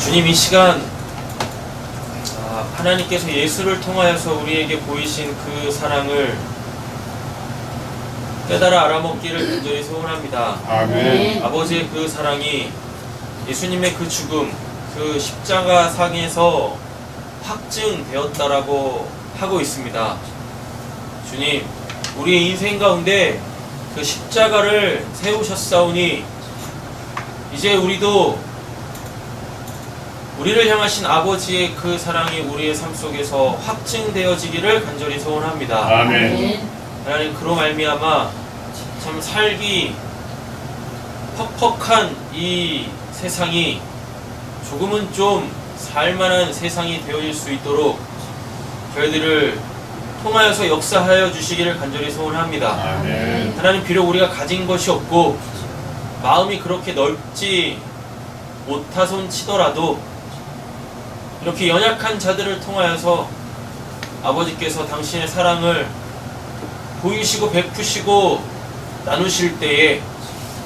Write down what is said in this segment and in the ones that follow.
주님, 이 시간 하나님께서 예수를 통하여서 우리에게 보이신 그 사랑을 깨달아 알아먹기를 간절히 소원합니다. 아멘. 아버지의 그 사랑이 예수님의 그 죽음, 그 십자가 상에서 확증되었다라고 하고 있습니다. 주님, 우리의 인생 가운데 그 십자가를 세우셨사오니 이제 우리도 우리를 향하신 아버지의 그 사랑이 우리의 삶 속에서 확증되어지기를 간절히 소원합니다. 아멘. 하나님, 그로 말미암아 참 살기 퍽퍽한 이 세상이 조금은 좀 살만한 세상이 되어질 수 있도록 저희들을 통하여서 역사하여 주시기를 간절히 소원합니다. 아멘. 하나님, 비록 우리가 가진 것이 없고 마음이 그렇게 넓지 못하손 치더라도 이렇게 연약한 자들을 통하여서 아버지께서 당신의 사랑을 보이시고 베푸시고 나누실 때에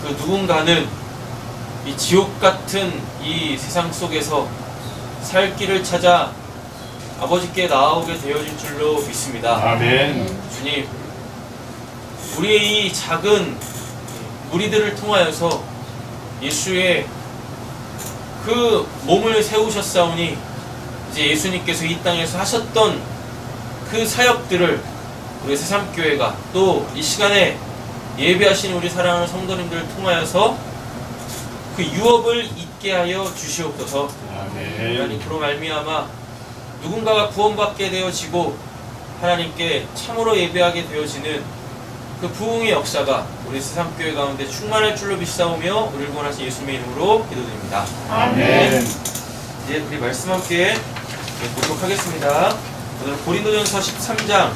그 누군가는 이 지옥 같은 이 세상 속에서 살 길을 찾아 아버지께 나아오게 되어질 줄로 믿습니다. 아멘. 주님, 우리의 이 작은 무리들을 통하여서 예수의 그 몸을 세우셨사오니 이제 예수님께서 이 땅에서 하셨던 그 사역들을 우리 새삼교회가 또 이 시간에 예배하시는 우리 사랑하는 성도님들을 통하여서 그 유업을 잊게 하여 주시옵소서. 하나님, 아멘. 그로 말미암아 누군가가 구원받게 되어지고 하나님께 참으로 예배하게 되어지는 그 부흥의 역사가 우리 새삼교회 가운데 충만할 줄로 믿사오며 우리를 구원하신 예수님의 이름으로 기도드립니다. 아멘. 이제 우리 말씀 함께 보도록 하겠습니다. 오늘 고린도전서 13장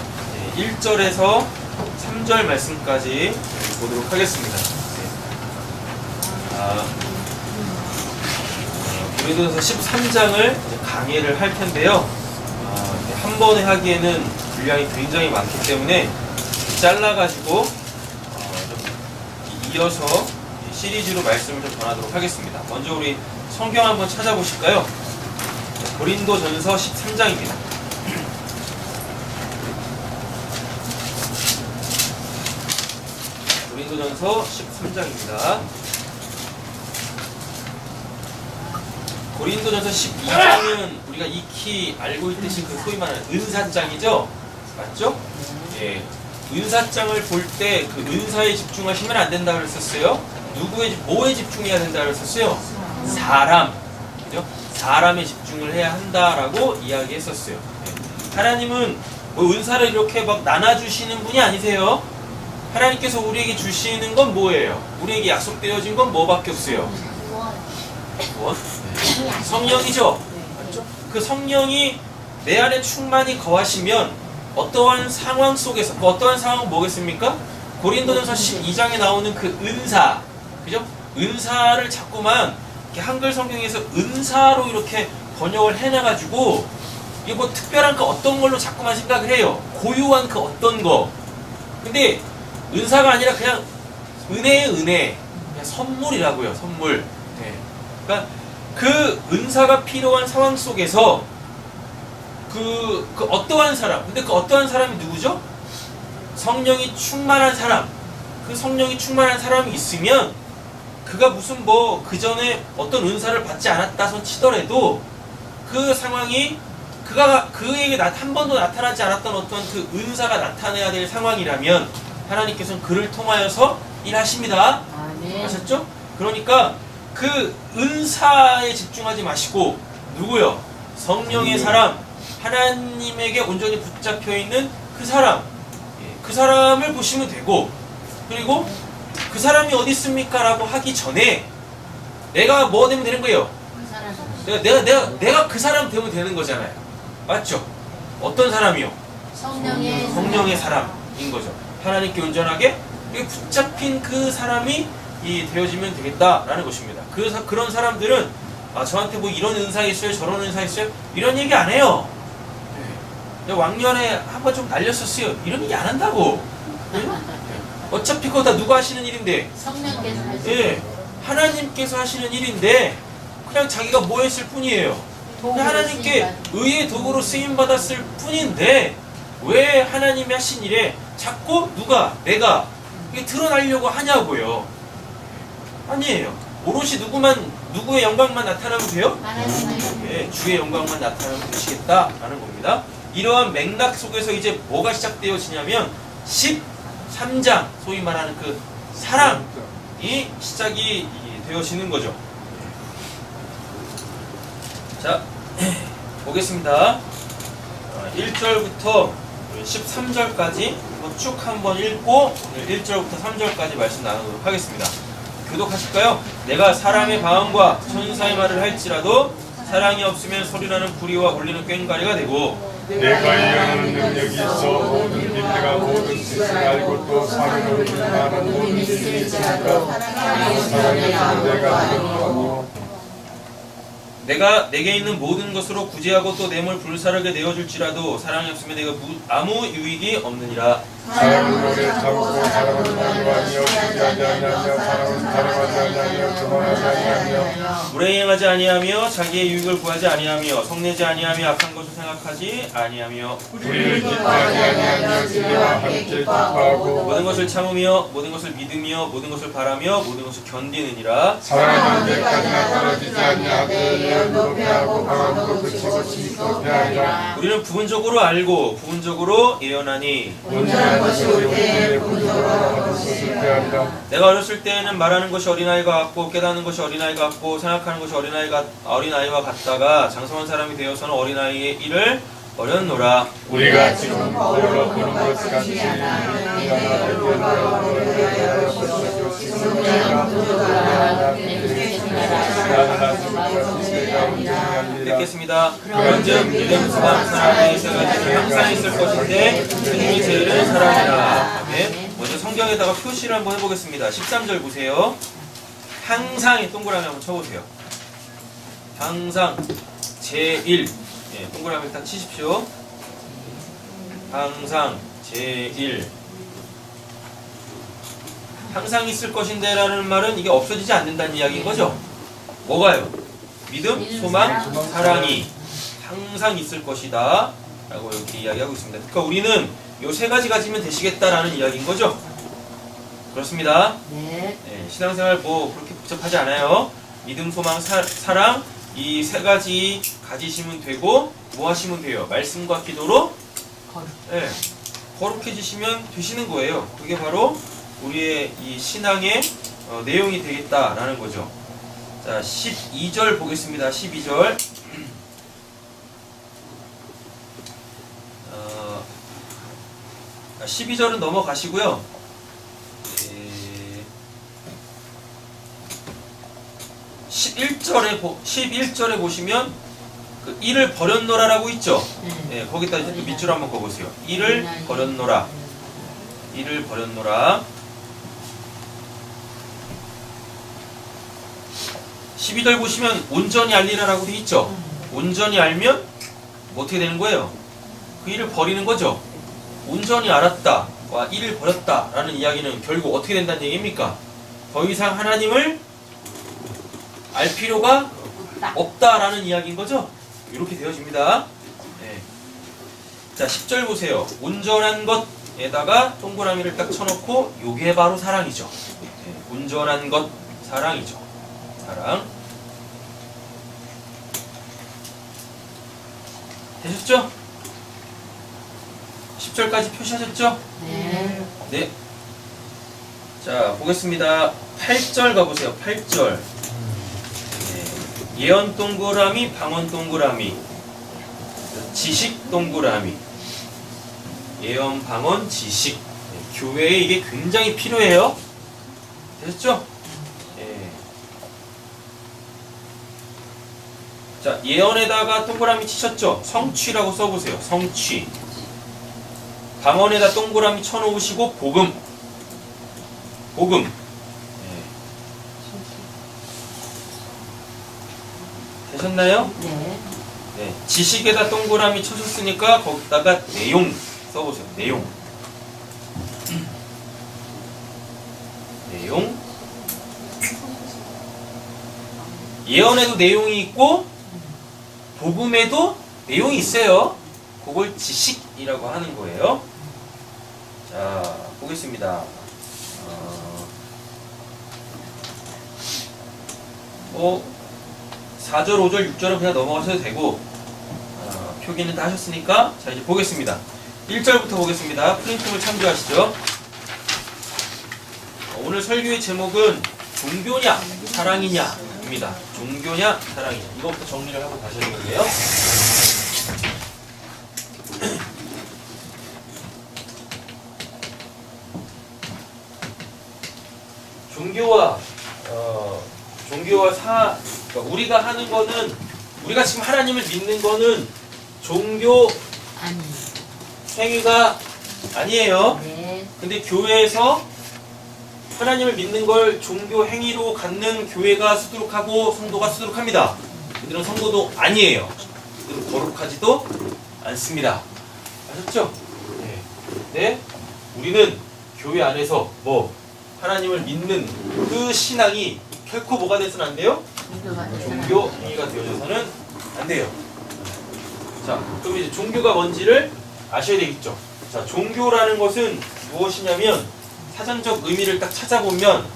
1절에서 3절 말씀까지 보도록 하겠습니다. 고린도전서 13장을 강의를 할 텐데요. 한 번에 하기에는 분량이 굉장히 많기 때문에 잘라가지고 좀 이어서 시리즈로 말씀을 좀 전하도록 하겠습니다. 먼저 우리 성경 한번 찾아보실까요? 고린도전서 13장입니다. 고린도전서 13장입니다. 고린도전서 12장은 우리가 익히 알고 있듯이 그 소위 말하는 은사장이죠? 맞죠? 예. 은사장을 볼 때 그 은사에 집중하시면 안 된다고 그랬었어요. 뭐에 집중해야 된다고 그랬었어요? 사람. 그죠? 사람에 집중을 해야 한다라고 이야기했었어요. 예. 하나님은 뭐 은사를 이렇게 막 나눠주시는 분이 아니세요. 하나님께서 우리에게 주시는 건 뭐예요? 우리에게 약속되어진 건 뭐밖에 없어요? 무엇? 성령이죠? 맞죠? 그 성령이 내 안에 충만히 거하시면 어떠한 상황 속에서, 그 어떠한 상황은 뭐겠습니까? 고린도전서 12장에 나오는 그 은사, 그죠? 은사를 자꾸만 이렇게 한글 성경에서 은사로 이렇게 번역을 해놔가지고 이게 뭐 특별한 그 어떤 걸로 자꾸만 생각을 해요. 고유한 그 어떤 거. 근데 은사가 아니라 그냥 은혜의 은혜, 그냥 선물이라고요. 선물. 네. 그러니까 그 은사가 필요한 상황 속에서 그 어떠한 사람, 근데 그 어떠한 사람이 누구죠? 성령이 충만한 사람. 그 성령이 충만한 사람이 있으면 그가 무슨 뭐 그 전에 어떤 은사를 받지 않았다손 치더라도 그 상황이 그에게 한 번도 나타나지 않았던 어떤 그 은사가 나타내야 될 상황이라면 하나님께서는 그를 통하여서 일하십니다. 아멘. 아셨죠? 그러니까 그 은사에 집중하지 마시고 누구요? 성령의 사람, 하나님에게 온전히 붙잡혀 있는 그 사람, 그 사람을 보시면 되고, 그리고 그 사람이 어디 있습니까? 라고 하기 전에 내가 뭐 되면 되는 거예요? 내가 그 사람 되면 되는 거잖아요. 맞죠? 어떤 사람이요? 성령의 사람인 거죠. 하나님께 온전하게 붙잡힌 그 사람이 되어지면 되겠다라는 것입니다. 그런 사람들은 저한테 뭐 이런 은사 있어요, 저런 은사 있어요, 이런 얘기 안 해요. 왕년에 한번 좀 날렸었어요. 이런 얘기 안 한다고. 어차피 그거 다 누가 하시는 일인데? 성령께서 하시는 예, 하나님께서 하시는 일인데 그냥 자기가 뭐 했을 뿐이에요. 그냥 하나님께 의의 도구로 쓰임받았을 뿐인데 왜 하나님이 하신 일에 자꾸 내가 이게 드러나려고 하냐고요. 아니에요. 오롯이 누구의 영광만 나타나면 돼요? 네, 주의 영광만 나타나면 되시겠다라는 겁니다. 이러한 맥락 속에서 이제 뭐가 시작되어지냐면 13장 소위 말하는 그 사랑이 시작이 되어지는 거죠. 자, 보겠습니다. 1절부터 13절까지 쭉 한번 읽고 1절부터 3절까지 말씀 나누도록 하겠습니다. 교독하실까요? 내가 사람의 방언과 천사의 말을 할지라도 사랑이 없으면 소리나는 구리와 울리는 꽹과리가 되고 내가 예언하는 능력이 있어 모든 빈대가 모든 뜻을 알고 또 사랑을 불만한 모든 일이 있으니까 사랑의 빈대가 되었고 내가 내게 있는 모든 것으로 구제하고 또 내 몸을 불사르게 내어줄지라도 사랑이 없으면 내가 아무 유익이 없느니라. 사랑은 오래 참고 사랑은 만류하며 주지하지 아니하며 사랑은 가름하지 아니하며 교만하지 아니하며 불행하지 아니하며 자기의 유익을 구하지 아니하며 성내지 아니하며 악한 것을 생각하지 아니하며 불의를 기뻐하지 아니하며 진리와 함께 기뻐하고 모든 것을 참으며 모든 것을 믿으며 모든 것을 바라며 모든 것을 견디느니라. 사랑은 언제까지나 떨어지지 아니하되 예언도 패하고 방언도 그치고 지식도 패하리라. 우리는 부분적으로 알고 부분적으로 예언하니 온전한 것이 올 때에 본적으로 얻은 것을 패하리라. 내가 어렸을 때에는 말하는 것이 어린아이가 같고 깨닫는 것이 어린아이가 같고 생각하는 것이 어린아이와 같다가 장성한 사람이 되어서는 어린아이의 일을 버렸노라. 우리가 지금 거울로 보는 것 같이 읽겠습니다. 그런즉 믿음, 소망, 사랑의 세 가지는 항상 있을 것인데 승리 제일은 사랑이라. 아멘. 먼저 성경에다가 표시를 한번 해보겠습니다. 13절 보세요. 항상의 동그라미 한번 쳐보세요. 항상 제1 동그라미 딱 치십시오. 항상 제1 항상 있을 것인데 라는 말은 이게 없어지지 않는다는 이야기인 거죠. 뭐가요? 믿음, 소망, 사랑이 항상 있을 것이다 라고 이렇게 이야기하고 있습니다. 그러니까 우리는 요 세 가지 가지면 되시겠다라는 이야기인 거죠. 그렇습니다. 네. 신앙생활 뭐 그렇게 복잡하지 않아요. 믿음, 소망, 사랑 이 세 가지 가지시면 되고 뭐 하시면 돼요? 말씀과 기도로 거룩해지시면 되시는 거예요. 그게 바로 우리의 이 신앙의 내용이 되겠다라는 거죠. 자, 12절 보겠습니다. 12절. 12절은 넘어가시고요. 11절에 보시면 그 이를 버렸노라라고 있죠. 거기다 이제 또 밑줄 한번 그어보세요. 이를 버렸노라. 이를 버렸노라. 12절 보시면 온전히 알리라라고 돼 있죠. 온전히 알면 뭐 어떻게 되는 거예요? 그 일을 버리는 거죠. 온전히 알았다. 와, 이를 버렸다. 라는 이야기는 결국 어떻게 된다는 얘기입니까? 더 이상 하나님을 알 필요가 없다라는 이야기인 거죠. 이렇게 되어집니다. 자, 10절 보세요. 온전한 것에다가 동그라미를 딱 쳐놓고 요게 바로 사랑이죠. 온전한 것, 사랑이죠. 사랑. 되셨죠? 10절까지 표시하셨죠? 네. 네. 자, 보겠습니다. 8절 가보세요. 8절. 예언 동그라미, 방언 동그라미, 지식 동그라미. 예언, 방언, 지식. 교회에 이게 굉장히 필요해요. 되셨죠? 자, 예언에다가 동그라미 치셨죠? 성취라고 써보세요. 성취. 방언에다 동그라미 쳐놓으시고 복음. 복음. 되셨나요? 네. 네. 지식에다 동그라미 쳐줬으니까 거기다가 내용 써보세요. 내용. 내용. 예언에도 내용이 있고 복음에도 내용이 있어요. 그걸 지식이라고 하는 거예요. 자, 보겠습니다. 4절, 5절, 6절은 그냥 넘어가셔도 되고 표기는 다 하셨으니까 자 이제 보겠습니다. 1절부터 보겠습니다. 프린팅을 참조하시죠. 오늘 설교의 제목은 종교냐 사랑이냐 입니다. 종교냐 사랑이냐 이것부터 정리를 하고 가셔야 되는데요. 그러니까 우리가 하는 거는 우리가 지금 하나님을 믿는 거는 종교 행위가 아니에요. 네. 근데 교회에서 하나님을 믿는 걸 종교 행위로 갖는 교회가 수두룩하고 성도가 수두룩합니다. 그들은 성도도 아니에요. 그들은 거룩하지도 않습니다. 아셨죠? 네. 근데 우리는 교회 안에서 하나님을 믿는 그 신앙이 결코 뭐가 돼서는 안 돼요? 종교 행위가 되어져서는 안 돼요. 자, 그럼 이제 종교가 뭔지를 아셔야 되겠죠. 자, 종교라는 것은 무엇이냐면 사전적 의미를 딱 찾아보면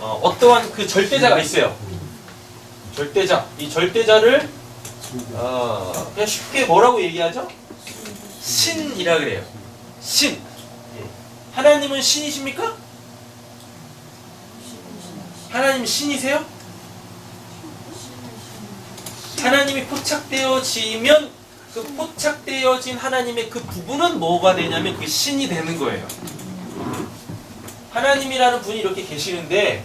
어떠한 그 절대자가 있어요. 절대자. 이 절대자를 그냥 쉽게 뭐라고 얘기하죠? 신이라 그래요. 신. 하나님은 신이십니까? 하나님 신이세요? 하나님이 포착되어지면 그 포착되어진 하나님의 그 부분은 뭐가 되냐면 그 신이 되는 거예요. 하나님이라는 분이 이렇게 계시는데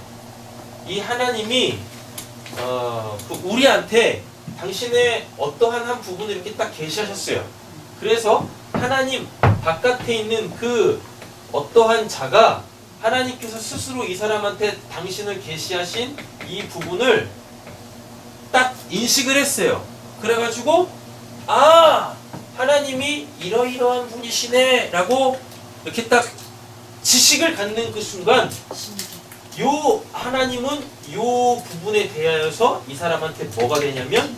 이 하나님이 우리한테 당신의 어떠한 한 부분을 이렇게 딱 계시하셨어요. 그래서 하나님 바깥에 있는 그 어떠한 자가 하나님께서 스스로 이 사람한테 당신을 계시하신 이 부분을 딱 인식을 했어요. 그래가지고 하나님이 이러이러한 분이시네 라고 이렇게 딱 지식을 갖는 그 순간 요 하나님은 요 부분에 대하여서 이 사람한테 뭐가 되냐면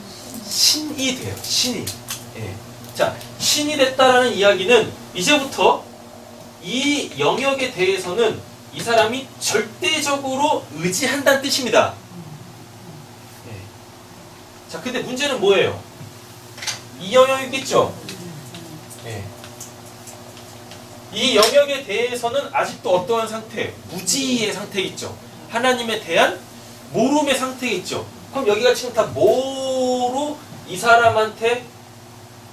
신이 돼요. 신이. 예. 자, 신이 됐다라는 이야기는 이제부터 이 영역에 대해서는 이 사람이 절대적으로 의지한다는 뜻입니다. 예. 자, 근데 문제는 뭐예요? 이 영역이겠죠? 예. 이 영역에 대해서는 아직도 어떠한 상태? 무지의 상태겠죠. 하나님에 대한 모름의 상태겠죠. 그럼 여기가 지금 다 뭐로 이 사람한테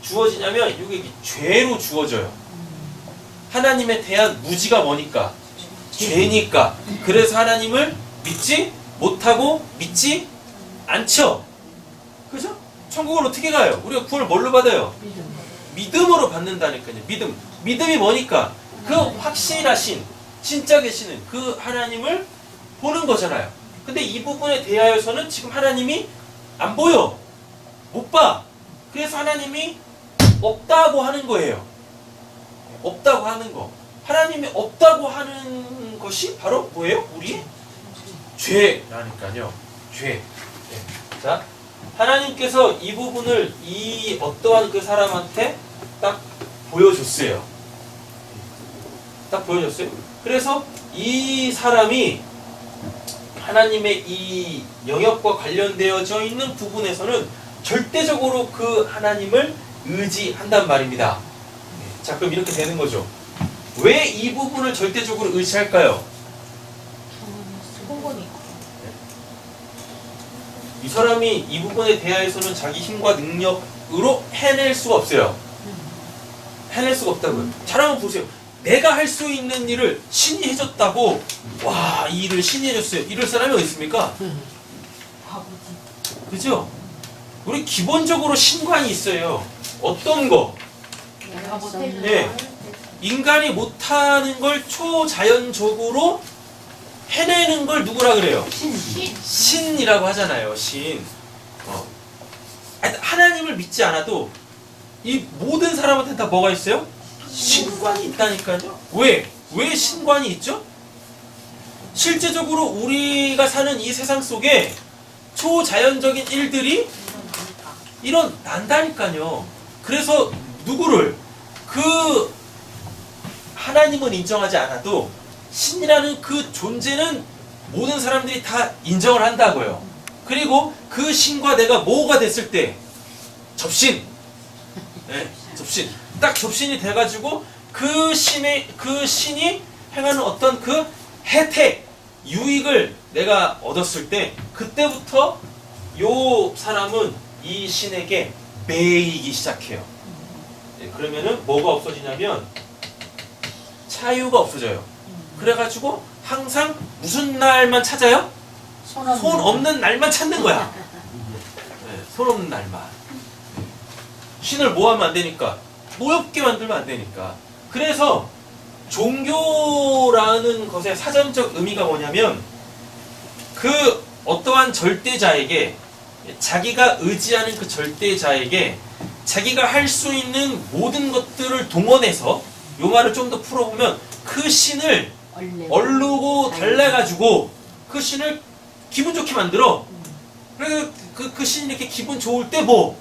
주어지냐면 이게 죄로 주어져요. 하나님에 대한 무지가 뭐니까? 죄니까. 그래서 하나님을 믿지 못하고 믿지 않죠. 그죠? 천국을 어떻게 가요? 우리가 구원을 뭘로 받아요? 믿음으로 받는다니까요. 믿음이 뭐니까? 그 확실하신 진짜 계시는 그 하나님을 보는 거잖아요. 근데 이 부분에 대하여서는 지금 하나님이 안 보여. 못 봐. 그래서 하나님이 없다고 하는 거예요. 없다고 하는 거. 하나님이 없다고 하는 것이 바로 뭐예요? 우리 죄라니까요. 죄. 네. 자, 하나님께서 이 부분을 이 어떠한 그 사람한테 딱 보여줬어요. 딱 보여줬어요. 그래서 이 사람이 하나님의 이 영역과 관련되어져 있는 부분에서는 절대적으로 그 하나님을 의지한단 말입니다. 자, 그럼 이렇게 되는 거죠. 왜 이 부분을 절대적으로 의지할까요? 이 사람이 이 부분에 대하여서는 자기 힘과 능력으로 해낼 수가 없어요. 해낼 수가 없다고요. 잘 한번 보세요. 내가 할 수 있는 일을 신이 해줬다고, 와, 이 일을 신이 해줬어요. 이럴 사람이 어디 있습니까? 그죠? 우리 기본적으로 신관이 있어요. 어떤 거? 네. 인간이 못하는 걸 초자연적으로 해내는 걸 누구라 그래요? 신이라고 하잖아요. 신. 하나님을 믿지 않아도 이 모든 사람한테 다 뭐가 있어요? 신관이 있다니까요. 왜? 왜 신관이 있죠? 실제적으로 우리가 사는 이 세상 속에 초자연적인 일들이 일어난다니까요. 그래서 누구를 그 하나님은 인정하지 않아도 신이라는 그 존재는 모든 사람들이 다 인정을 한다고요. 그리고 그 신과 내가 뭐가 됐을 때 접신, 네, 접신, 딱 접신이 돼가지고 그 신이 행하는 어떤 그 혜택, 유익을 내가 얻었을 때 그때부터 요 사람은 이 신에게 매이기 시작해요. 네, 그러면은 뭐가 없어지냐면 차유가 없어져요. 그래가지고 항상 무슨 날만 찾아요? 손 없는 날만 찾는 거야. 네, 손 없는 날만. 신을 뭐 하면 안 되니까? 노엽게 만들면 안 되니까. 그래서 종교라는 것의 사전적 의미가 뭐냐면 그 어떠한 절대자에게 자기가 의지하는 그 절대자에게 자기가 할 수 있는 모든 것들을 동원해서 요 말을 좀 더 풀어보면 그 신을 얼르고 달래가지고 그 신을 기분 좋게 만들어. 그래서 그 신이 이렇게 기분 좋을 때 뭐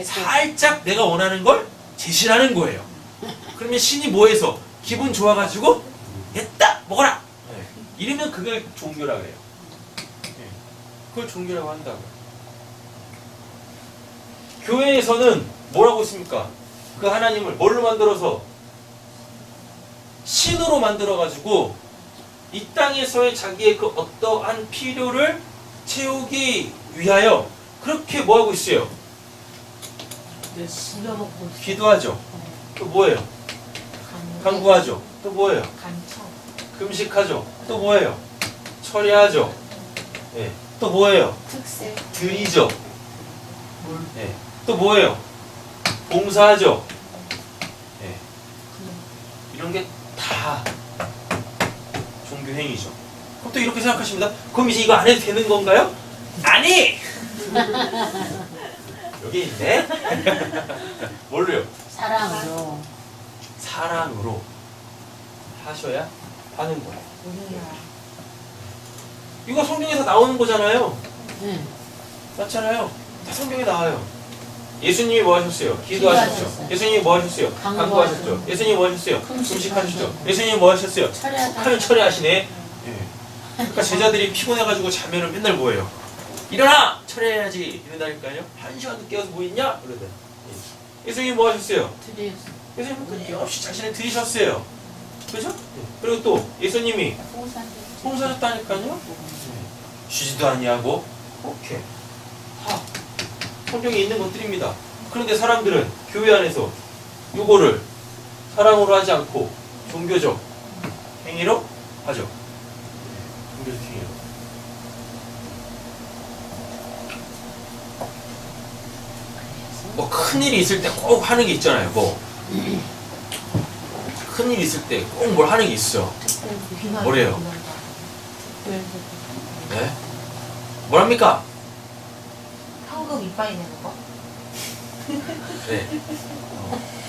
살짝 내가 원하는 걸 제시하는 거예요. 그러면 신이 뭐해서 기분 좋아가지고 됐다 먹어라. 네. 이러면 그걸 종교라 그래요. 네. 그걸 종교라고 한다고요. 교회에서는 뭐라고 했습니까? 그 하나님을 뭘로 만들어서? 신으로 만들어가지고 이 땅에서의 자기의 그 어떠한 필요를 채우기 위하여 그렇게 뭐하고 있어요? 기도하죠. 또 뭐예요? 간구하죠. 또 뭐예요? 금식하죠. 또 뭐예요? 철야하죠. 예. 또 뭐예요? 드리죠. 예. 또 뭐예요? 봉사하죠. 예. 이런 게 다 종교 행위죠. 그럼 또 이렇게 생각하십니다. 그럼 이제 이거 안 해도 되는 건가요? 아니! 여기 있네? 뭘로요? 사랑으로. 사랑으로 하셔야 하는 거예요. 이거 성경에서 나오는 거잖아요. 맞잖아요. 다 성경에 나와요. 예수님이 뭐 하셨어요? 기도하셨죠. 기도하셨어요. 예수님이 뭐 하셨어요? 간구하셨죠. 예수님이 뭐 하셨어요? 금식하셨죠. 예수님이 뭐 하셨어요? 하면 철회하시네. 예. 그러니까 제자들이 피곤해가지고 자면은 맨날 뭐예요? 일어나! 철회해야지. 이런다니까요. 1시간도 깨어서 뭐 있냐? 그러더니. 예수님이 뭐 하셨어요? 예수님은 끊임없이 자신을 들이셨어요. 그죠? 그리고 또 예수님이 봉사하셨다니까요. 쉬지도 아니하고 오케이. 다 성경에 있는 것들입니다. 그런데 사람들은 교회 안에서 요거를 사랑으로 하지 않고 종교적 행위로 하죠. 종교적 행위로. 뭐 큰일이 있을 때 꼭 하는 게 있잖아요. 뭐 큰일이 있을 때 꼭 뭘 하는 게 있어. 뭐래요? 네? 뭐랍니까? 한국 이빠이 내는 거? 네.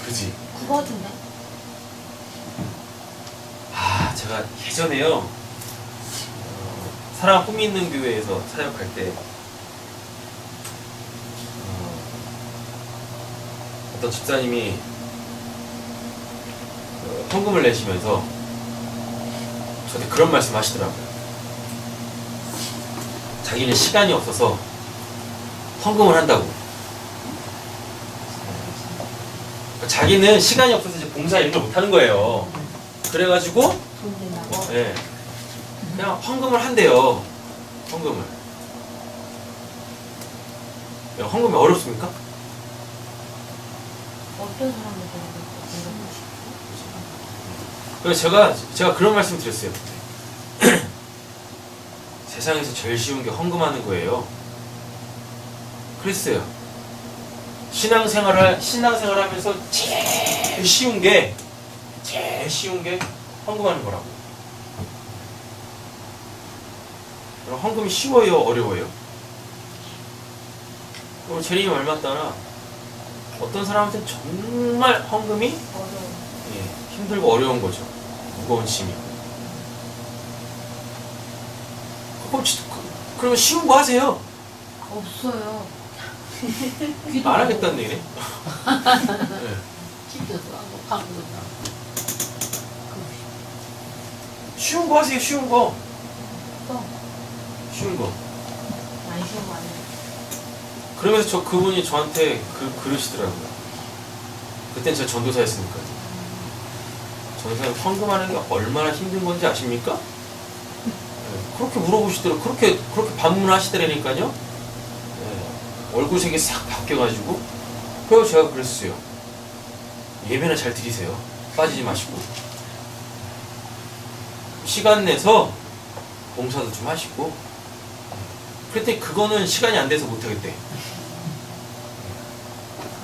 그지. 그거 같은데? 아, 제가 예전에요. 사랑 꿈이 있는 교회에서 사역할 때 어떤 집사님이 헌금을 내시면서 저한테 그런 말씀 하시더라고요. 자기는 시간이 없어서 헌금을 한다고. 자기는 시간이 없어서 이제 봉사 일을 못 하는 거예요. 그래가지고 돈 낸다고? 네, 그냥 헌금을 한대요. 헌금을. 야, 헌금이 어렵습니까? 어떤 사람들 그래서 제가 그런 말씀 드렸어요. 세상에서 제일 쉬운 게 헌금하는 거예요. 그랬어요. 신앙생활 하면서 제일 쉬운 게 헌금하는 거라고. 그럼 헌금이 쉬워요, 어려워요? 제림이 말 맞다나 어떤 사람한테는 정말 헌금이 힘들고 어려운 거죠. 무거운 짐이고. 그러면 쉬운 거 하세요. 없어요. 안 하겠다는 얘기네. 네. 기도도 하고 방구도 하고. 쉬운 거 하세요. 쉬운 거. 또 쉬운 거. 많이 쉬운 거 아니에요? 그러면서 그분이 저한테 그러시더라고요. 그땐 제가 전도사였으니까. 전도사는 헌금하는 게 얼마나 힘든 건지 아십니까? 네, 그렇게 물어보시더라고요. 그렇게 반문하시더라니까요. 네, 얼굴색이 싹 바뀌어가지고. 그래서 제가 그랬어요. 예배나 잘 드리세요. 빠지지 마시고. 시간 내서 봉사도 좀 하시고. 그랬더니 그거는 시간이 안 돼서 못하겠대.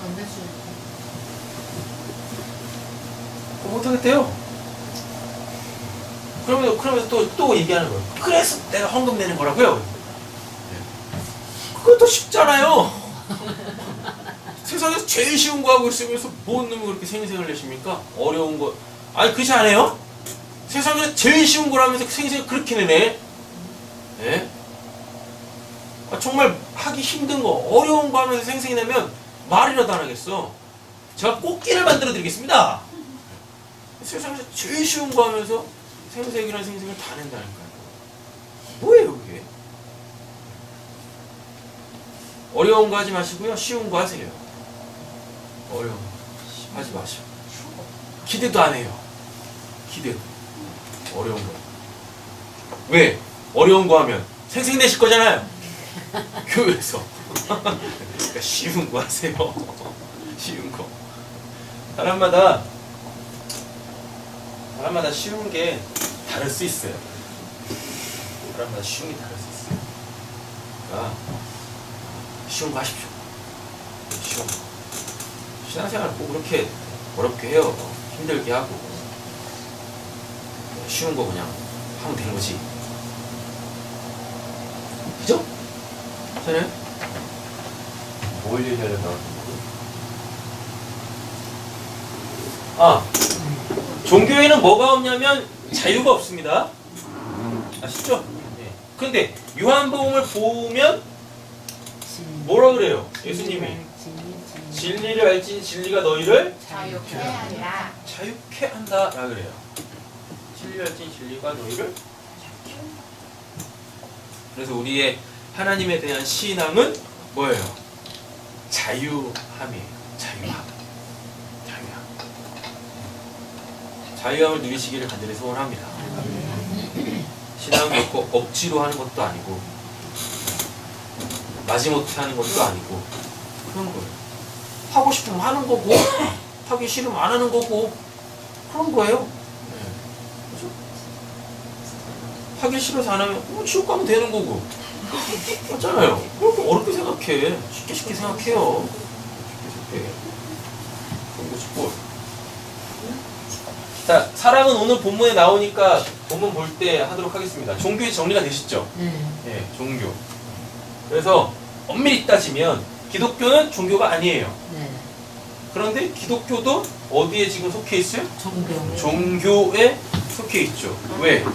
그런데 수 못하겠대요. 그러면서 또 얘기하는 거예요. 그래서 내가 헌금 내는 거라고요. 그것도 쉽잖아요. 세상에서 제일 쉬운 거 하고 있으면서 뭔 놈이 그렇게 생생을 내십니까? 어려운 거. 아니 그렇지 않아요? 세상에서 제일 쉬운 거라면서 생생을 그렇게 내네. 예? 아, 정말 하기 힘든 거, 어려운 거 하면서 생생히 내면 말이라도 안 하겠어. 제가 꽃길을 만들어 드리겠습니다. 세상에서 제일 쉬운 거 하면서 생색이란 생색을 다 낸다니까요. 뭐예요 그게? 어려운 거 하지 마시고요. 쉬운 거 하세요. 어려운 거 하지 마시고. 기대도 안 해요. 기대도. 어려운 거. 왜? 어려운 거 하면 생색 내실 거잖아요. 교회에서. 그러니까 쉬운 거 하세요. 쉬운 거. 사람마다 쉬운 게 다를 수 있어요. 사람마다 쉬운 게 다를 수 있어요. 그러니까 쉬운 거 하십시오. 쉬운 거. 신앙생활 꼭 그렇게 어렵게 해요. 힘들게 하고. 쉬운 거 그냥 하면 되는 거지. 그죠? 저는 뭘 얘기하려고 나왔던 아, 종교에는 뭐가 없냐면 자유가 없습니다. 아시죠? 네. 근데 요한복음을 보면 뭐라 그래요? 예수님이 진리를 알지 진리가 너희를 자유케 하리라. 자유케 한다 라 그래요. 진리를 알지 진리가 너희를 그래서 우리의 하나님에 대한 신앙은 뭐예요? 자유함이에요. 자유함. 자유함을 누리시기를 간절히 소원합니다. 신앙은 결코 억지로 하는 것도 아니고 마지못해 하는 것도 아니고 그런 거예요. 하고 싶으면 하는 거고 하기 싫으면 안 하는 거고 그런 거예요. 네. 그죠? 하기 싫어서 안 하면 지옥 가면 되는 거고 맞잖아요. 그렇게 어렵게 생각해. 쉽게 생각해요. 쉽게. 그런 거지 뭘. 자, 사랑은 오늘 본문에 나오니까 본문 볼 때 하도록 하겠습니다. 종교의 정리가 되시죠? 네, 종교. 그래서 엄밀히 따지면 기독교는 종교가 아니에요. 네. 그런데 기독교도 어디에 지금 속해 있어요? 종교. 종교에 속해 있죠. 왜?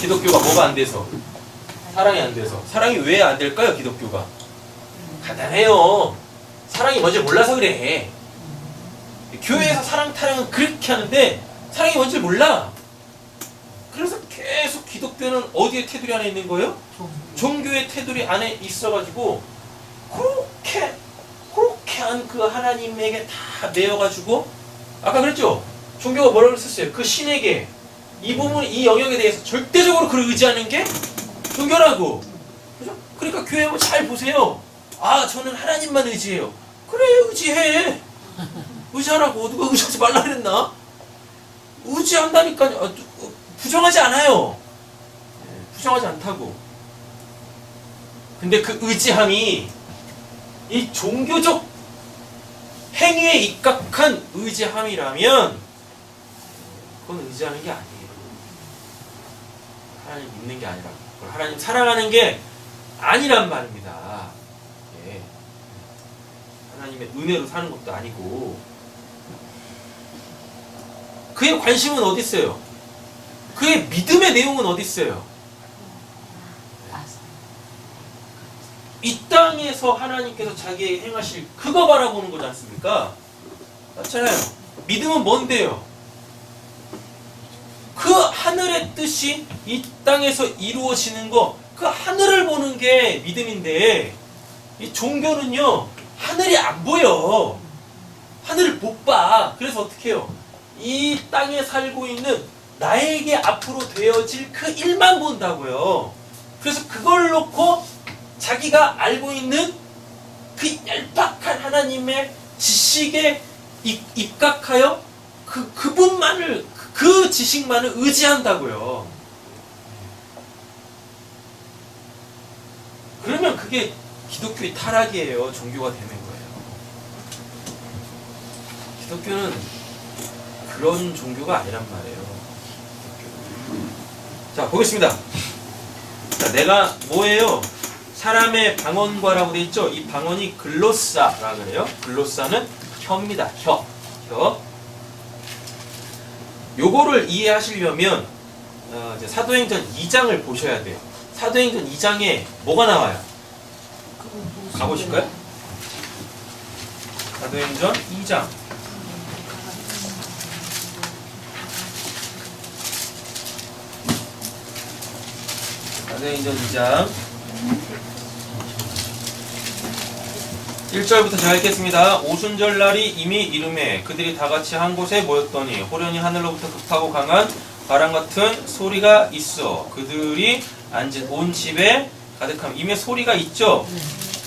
기독교가 뭐가 안 돼서? 사랑이 안 돼서. 사랑이 왜 안 될까요, 기독교가? 간단해요. 사랑이 뭔지 몰라서 그래. 교회에서 사랑 타령은 그렇게 하는데 사랑이 뭔지 몰라. 그래서 계속 기독교는 어디에 테두리 안에 있는 거예요? 종교의 테두리 안에 있어가지고 그렇게 한 그 하나님에게 다 매여가지고 아까 그랬죠? 종교가 뭐라고 했었어요? 그 신에게 이 부분, 이 영역에 대해서 절대적으로 그를 의지하는 게 종교라고. 그죠? 그러니까 교회 한번 잘 보세요. 아, 저는 하나님만 의지해요. 그래, 의지해. 의지하라고. 누가 의지하지 말라 그랬나? 의지한다니까요. 부정하지 않아요. 부정하지 않다고. 근데 그 의지함이 이 종교적 행위에 입각한 의지함이라면 그건 의지하는 게 아니에요. 하나님 믿는 게 아니라 하나님 사랑하는 게 아니란 말입니다. 예. 하나님의 은혜로 사는 것도 아니고 그의 관심은 어디 있어요? 그의 믿음의 내용은 어디 있어요? 이 땅에 땅에서 하나님께서 자기에게 행하실 그거 바라보는 거지 않습니까? 맞잖아요. 믿음은 뭔데요? 그 하늘의 뜻이 이 땅에서 이루어지는 거, 그 하늘을 보는 게 믿음인데, 이 종교는요, 하늘이 안 보여. 하늘을 못 봐. 그래서 어떻게 해요? 이 땅에 살고 있는 나에게 앞으로 되어질 그 일만 본다고요. 그래서 그걸 놓고 자기가 알고 있는 그 얄팍한 하나님의 지식에 입각하여 그분만을, 그 지식만을 의지한다고요. 그러면 그게 기독교의 타락이에요. 종교가 되는 거예요. 기독교는 그런 종교가 아니란 말이에요. 자, 보겠습니다. 자, 내가 뭐예요? 사람의 방언과라고 돼 있죠? 이 방언이 글로사라 그래요. 글로사는 혀입니다. 혀. 요거를 이해하시려면 이제 사도행전 2장을 보셔야 돼요. 사도행전 2장에 뭐가 나와요? 가보실까요? 사도행전 2장. 사도행전 2장 1절부터 제가 읽겠습니다. 오순절 날이 이미 이름에 그들이 다 같이 한 곳에 모였더니 호련히 하늘로부터 급하고 강한 바람 같은 소리가 있어 그들이 앉은 온 집에 가득함. 이미 소리가 있죠?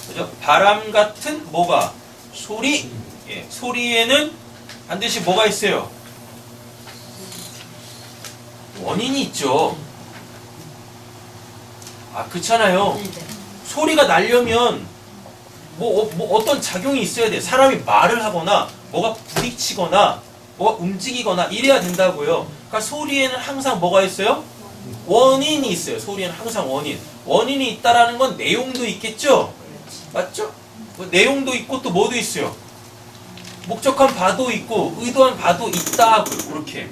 그죠? 바람 같은 뭐가? 소리. 예, 소리에는 반드시 뭐가 있어요? 원인이 있죠. 아, 그렇잖아요. 소리가 나려면 뭐 어떤 작용이 있어야 돼. 사람이 말을 하거나 뭐가 부딪히거나 뭐가 움직이거나 이래야 된다고요. 그러니까 소리에는 항상 뭐가 있어요? 원인이 있어요. 소리에는 항상 원인. 원인이 있다라는 건 내용도 있겠죠? 맞죠? 뭐 내용도 있고 또 뭐도 있어요? 목적한 바도 있고 의도한 바도 있다. 그렇게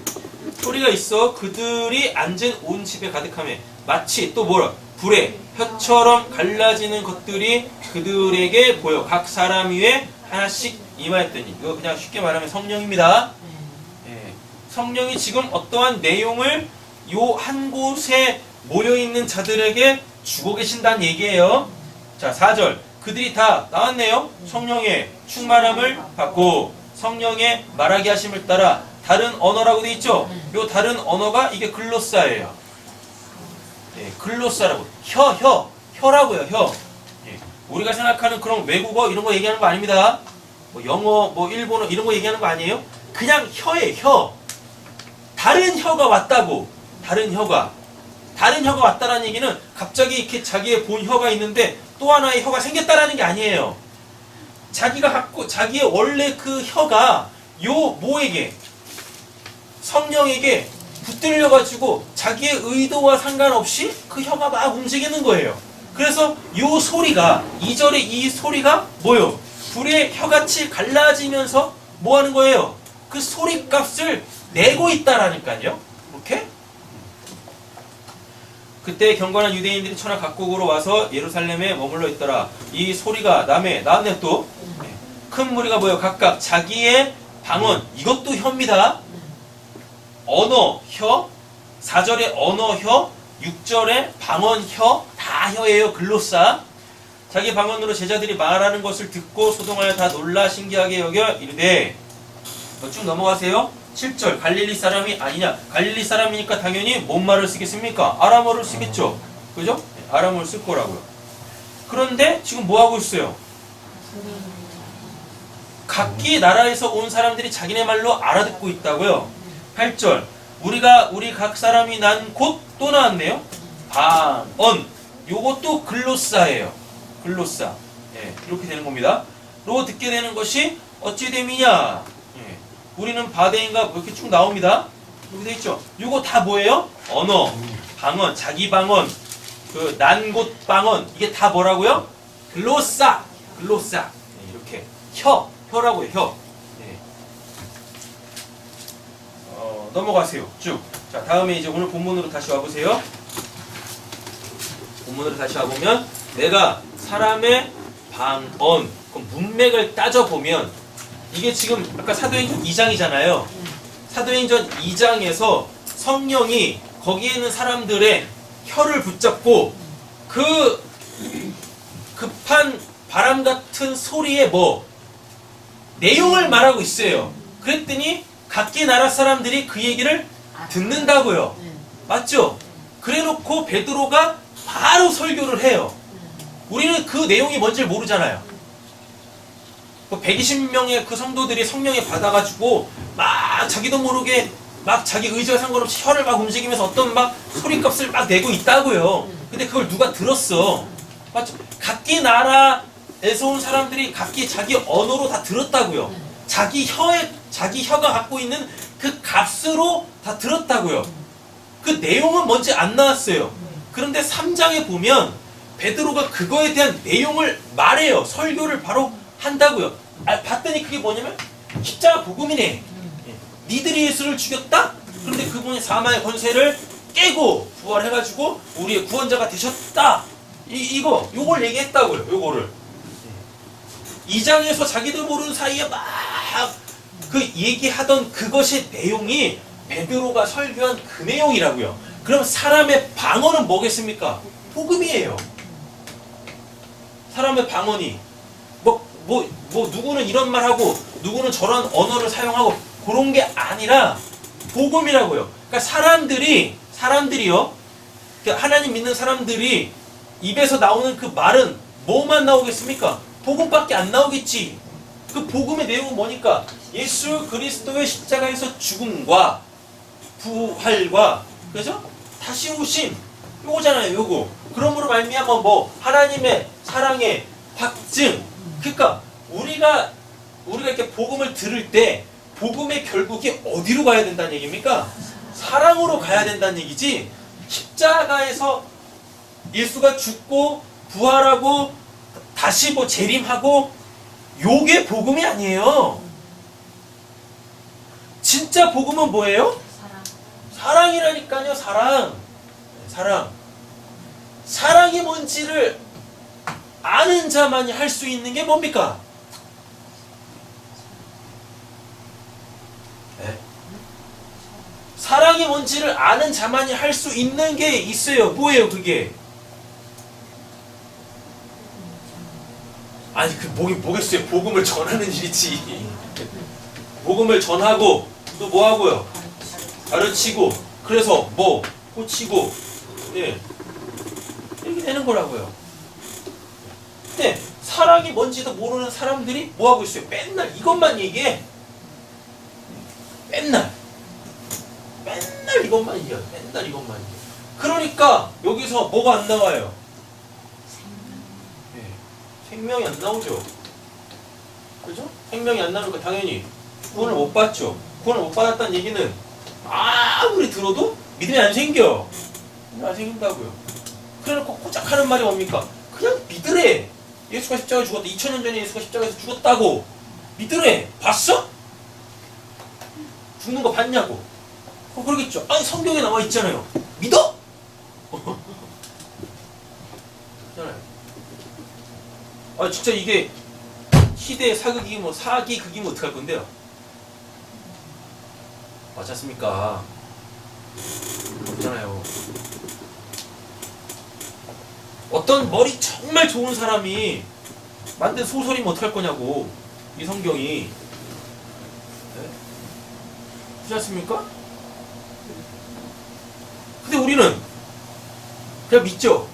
소리가 있어 그들이 앉은 온 집에 가득하며 마치 또 뭐라? 불에 혀처럼 갈라지는 것들이 그들에게 보여 각 사람 위에 하나씩 임하였더니. 이거 그냥 쉽게 말하면 성령입니다. 예, 성령이 지금 어떠한 내용을 요 한 곳에 모여있는 자들에게 주고 계신다는 얘기예요. 자, 4절. 그들이 다 나왔네요. 성령의 충만함을 받고 성령의 말하게 하심을 따라 다른 언어라고 돼 있죠. 요 다른 언어가 이게 글로사예요. 예, 글로사라고. 혀라고요. 혀. 예, 우리가 생각하는 그런 외국어 이런 거 얘기하는 거 아닙니다. 뭐 영어, 뭐 일본어 이런 거 얘기하는 거 아니에요. 그냥 혀예요. 혀. 다른 혀가 왔다고. 다른 혀가 왔다라는 얘기는 갑자기 이렇게 자기의 본 혀가 있는데 또 하나의 혀가 생겼다라는 게 아니에요. 자기가 갖고 자기의 원래 그 혀가 요 뭐에게? 성령에게 붙들려가지고 자기의 의도와 상관없이 그 혀가 막 움직이는 거예요. 그래서 요 소리가 2절의 이 소리가 뭐요? 불의 혀같이 갈라지면서 뭐 하는 거예요? 그 소리값을 내고 있다라니까요. 이렇게? 그때 경건한 유대인들이 천하 각국으로 와서 예루살렘에 머물러 있더라. 이 소리가 나왔네 또. 큰 무리가 모여 각각 자기의 방언, 이것도 혀입니다. 언어, 혀, 4절의 언어, 혀, 6절의 방언, 혀, 다 혀예요. 글로사. 자기 방언으로 제자들이 말하는 것을 듣고 소동하여 다 놀라 신기하게 여겨 이르되. 쭉 넘어가세요. 7절 갈릴리 사람이 아니냐. 갈릴리 사람이니까 당연히 뭔 말을 쓰겠습니까? 아람어를 쓰겠죠. 그죠? 아람어를 쓸 거라고요. 그런데 지금 뭐 하고 있어요? 각기 나라에서 온 사람들이 자기네 말로 알아듣고 있다고요. 8절 우리 각 사람이 난 곳 또 나왔네요. 방언. 요것도 글로사예요. 글로사. 예, 이렇게 되는 겁니다. 로 듣게 되는 것이 어찌 됨이냐. 예, 우리는 바대인가 뭐 이렇게 쭉 나옵니다. 여기 돼 있죠. 요거 다 뭐예요? 언어, 방언, 자기 방언, 그 난 곳 방언. 이게 다 뭐라고요? 글로사. 예, 이렇게 혀라고요. 혀. 예. 넘어가세요. 쭉. 자, 다음에 이제 오늘 본문으로 다시 와보세요. 본문으로 다시 와보면 내가 사람의 방언. 그럼 문맥을 따져보면 이게 지금 아까 사도행전 2장이잖아요. 사도행전 2장에서 성령이 거기에 있는 사람들의 혀를 붙잡고 그 급한 바람 같은 소리에 뭐 내용을 말하고 있어요. 그랬더니 각기 나라 사람들이 그 얘기를 듣는다고요. 맞죠? 그래놓고 베드로가 바로 설교를 해요. 우리는 그 내용이 뭔지 모르잖아요. 120명의 그 성도들이 성령에 받아가지고 막 자기도 모르게 막 자기 의지와 상관없이 혀를 막 움직이면서 어떤 막 소리값을 막 내고 있다고요. 근데 그걸 누가 들었어. 맞죠? 각기 나라에서 온 사람들이 각기 자기 언어로 다 들었다고요. 자기 혀가 갖고 있는 그 값으로 다 들었다고요. 그 내용은 뭔지 안 나왔어요. 그런데 3장에 보면 베드로가 그거에 대한 내용을 말해요. 설교를 바로 한다고요. 봤더니 그게 뭐냐면 십자가 복음이네. 니들이 예수를 죽였다? 그런데 그분이 사망의 권세를 깨고 부활해가지고 우리의 구원자가 되셨다. 요걸 얘기했다고요. 요거를 2장에서 자기들 모르는 사이에 막 그 얘기하던 그것의 내용이 베드로가 설교한 그 내용이라고요. 그럼 사람의 방언은 뭐겠습니까? 복음이에요. 사람의 방언이 뭐 누구는 이런 말하고 누구는 저런 언어를 사용하고 그런 게 아니라 복음이라고요. 그러니까 사람들이요. 하나님 믿는 사람들이 입에서 나오는 그 말은 뭐만 나오겠습니까? 복음밖에 안 나오겠지. 그 복음의 내용은 뭐니까? 예수 그리스도의 십자가에서 죽음과 부활과 그죠? 다시 오심 요거잖아요. 요거. 그러므로 말미암아 뭐 하나님의 사랑의 확증. 그러니까 우리가 이렇게 복음을 들을 때 복음의 결국이 어디로 가야 된다는 얘기입니까? 사랑으로 가야 된다는 얘기지. 십자가에서 예수가 죽고 부활하고 다시 뭐 재림하고 요게 복음이 아니에요. 진짜 복음은 뭐예요? 사랑이라니까요. 사랑. 사랑이 뭔지를 아는 자만이 할 수 있는 게 뭡니까? 네. 사랑이 뭔지를 아는 자만이 할 수 있는 게 있어요. 뭐예요 그게? 아니 그 뭐겠어요? 복음을 전하는 일이지. 복음을 전하고 또 뭐 하고요? 가르치고 그래서 뭐 고치고 예 이렇게 되는 거라고요. 근데 사랑이 뭔지도 모르는 사람들이 뭐 하고 있어요? 맨날 이것만 얘기해. 맨날 이것만 얘기해. 맨날 이것만 얘기해. 그러니까 여기서 뭐가 안 나와요? 생명이 안 나오죠. 그죠? 생명이 안 나오니까 당연히 구원을 못 받죠. 구원을 못 받았다는 얘기는 아무리 들어도 믿음이 안 생겨. 안 생긴다고요. 그래놓고 고작 하는 말이 뭡니까? 그냥 믿으래. 예수가 십자가에 죽었다. 2000년 전에 예수가 십자가에서 죽었다고. 믿으래. 봤어? 죽는 거 봤냐고. 그러겠죠. 아니 성경에 나와 있잖아요. 믿어? 아 진짜 이게 희대 사극이 뭐 사기 극이면 어떡할 건데요? 맞지 않습니까? 그렇잖아요. 어떤 머리 정말 좋은 사람이 만든 소설이면 어떡할 거냐고. 이 성경이. 네? 그렇지 않습니까? 근데 우리는 그냥 믿죠.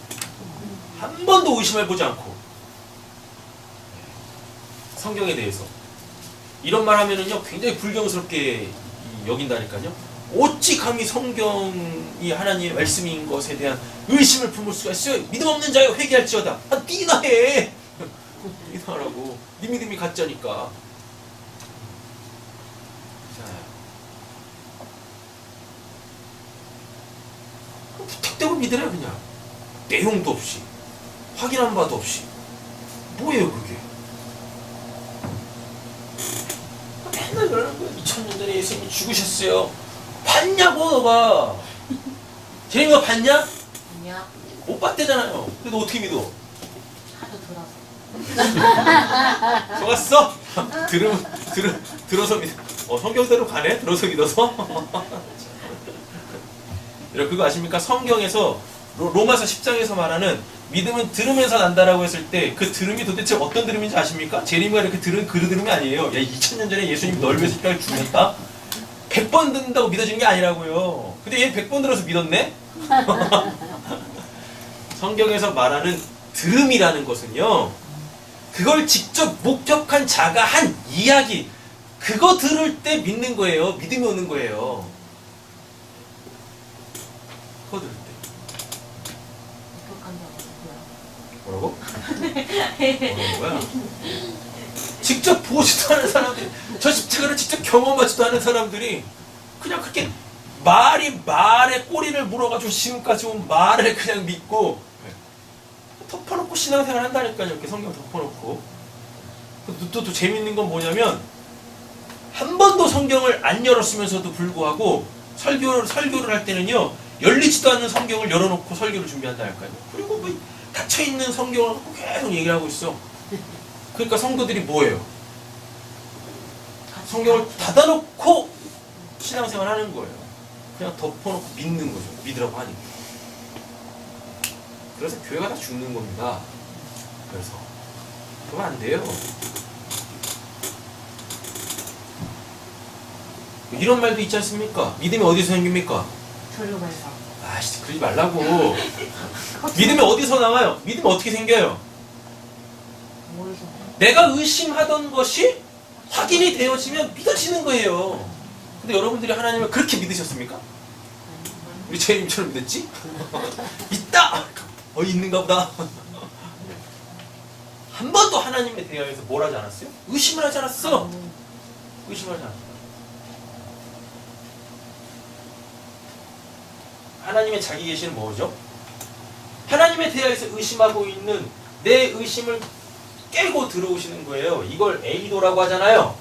한 번도 의심해보지 않고 성경에 대해서 이런 말 하면은요 굉장히 불경스럽게 여긴다니까요. 어찌 감히 성경이 하나님의 말씀인 것에 대한 의심을 품을 수가 있어요. 믿음 없는 자여 회개할지어다. 니나 해. 니나 하라고. 네 믿음이 가짜니까. 부탁대고 믿으라 그냥. 내용도 없이 확인한 바도 없이. 뭐예요 그게? 맨날 그러는 거야. 2000년 전에 예수님이 죽으셨어요. 봤냐고 너가. 제가 봤냐? 아니야. 못 봤대잖아요. 근데 너 어떻게 믿어? 하도 들어서. 좋았어? 들어서 성경대로 가네? 들어서 믿어서? 여러분 그거 아십니까? 성경에서 로마서 10장에서 말하는 믿음은 들으면서 난다라고 했을 때 그 들음이 도대체 어떤 들음인지 아십니까? 제리미가 이렇게 들은 그 들음이 아니에요. 야 2000년 전에 예수님이 널 위해서 십자가에 죽였다? 100번 듣는다고 믿어지는 게 아니라고요. 근데 얘 100번 들어서 믿었네? 성경에서 말하는 들음이라는 것은요, 그걸 직접 목격한 자가 한 이야기, 그거 들을 때 믿는 거예요. 믿음이 오는 거예요. 그거 들을 때. 뭐라고? 뭐라는 거야? 직접 보지도 않은 사람들이, 저 십자가를 직접 경험하지도 않은 사람들이 그냥 그렇게 말에 꼬리를 물어가지고 지금까지 온 말을 그냥 믿고 덮어놓고 신앙생활 한다니까요. 이렇게 성경 덮어놓고. 또 재밌는 건 뭐냐면 한 번도 성경을 안 열었으면서도 불구하고 설교를 할 때는요, 열리지도 않는 성경을 열어놓고 설교를 준비한다니까요. 그리고 뭐 닫혀있는 성경을 갖고 계속 얘기를 하고 있어. 그러니까 성도들이 뭐예요? 성경을 닫아놓고 신앙생활 하는 거예요. 그냥 덮어놓고 믿는 거죠. 믿으라고 하니까. 그래서 교회가 다 죽는 겁니다. 그래서 그러면 안 돼요. 이런 말도 있지 않습니까? 믿음이 어디서 생깁니까? 들으면서. 아씨, 그러지 말라고. 믿음이 어디서 나와요? 믿음이 어떻게 생겨요? 뭐에서? 내가 의심하던 것이 확인이 되어지면 믿어지는 거예요. 근데 여러분들이 하나님을 그렇게 믿으셨습니까? 우리 제님처럼 믿었지? 있다! 있는가 보다. 한 번도 하나님에 대하여서 뭘 하지 않았어요? 의심을 하지 않았어. 의심을 하지 않았어. 하나님의 자기 계시는 뭐죠? 하나님에 대하여서 의심하고 있는 내 의심을 깨고 들어오시는 거예요. 이걸 에이도라고 하잖아요.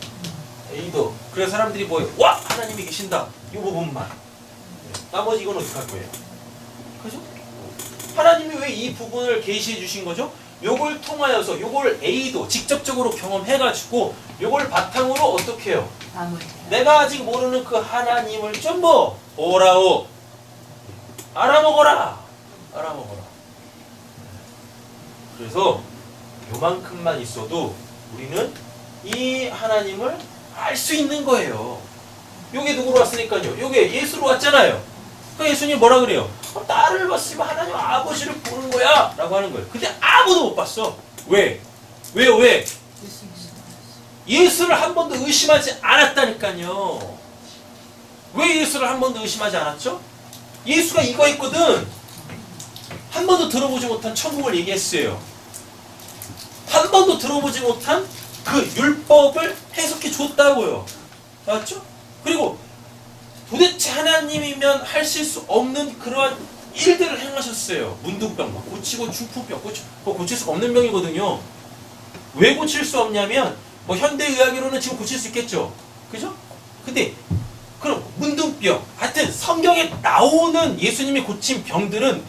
에이도. 그래서 사람들이 뭐예요? 와! 하나님이 계신다. 이 부분만. 나머지 이건 어떻게 할 거예요? 그죠? 하나님이 왜 이 부분을 계시해 주신 거죠? 요걸 통하여서 요걸 에이도 직접적으로 경험해가지고 요걸 바탕으로 어떻게 해요? 내가 아직 모르는 그 하나님을 좀 보라오. 알아먹어라. 알아먹어라. 그래서 요만큼만 있어도 우리는 이 하나님을 알 수 있는 거예요. 요게 누구로 왔으니까요? 요게 예수로 왔잖아요. 그 예수님 뭐라 그래요? 나를 봤으면 하나님 아버지를 보는 거야 라고 하는 거예요. 근데 아무도 못 봤어. 왜? 왜요? 왜? 예수를 한 번도 의심하지 않았다니까요. 왜 예수를 한 번도 의심하지 않았죠? 예수가 이거 했거든. 한 번도 들어보지 못한 천국을 얘기했어요. 한 번도 들어보지 못한 그 율법을 해석해 줬다고요. 맞죠? 그리고 도대체 하나님이면 하실 수 없는 그러한 일들을 행하셨어요. 문둥병 막 고치고 중풍병 그거 고칠 수가 없는 병이거든요. 왜 고칠 수 없냐면 뭐 현대의학으로는 지금 고칠 수 있겠죠. 그죠? 근데 그럼 문둥병 하여튼 성경에 나오는 예수님이 고친 병들은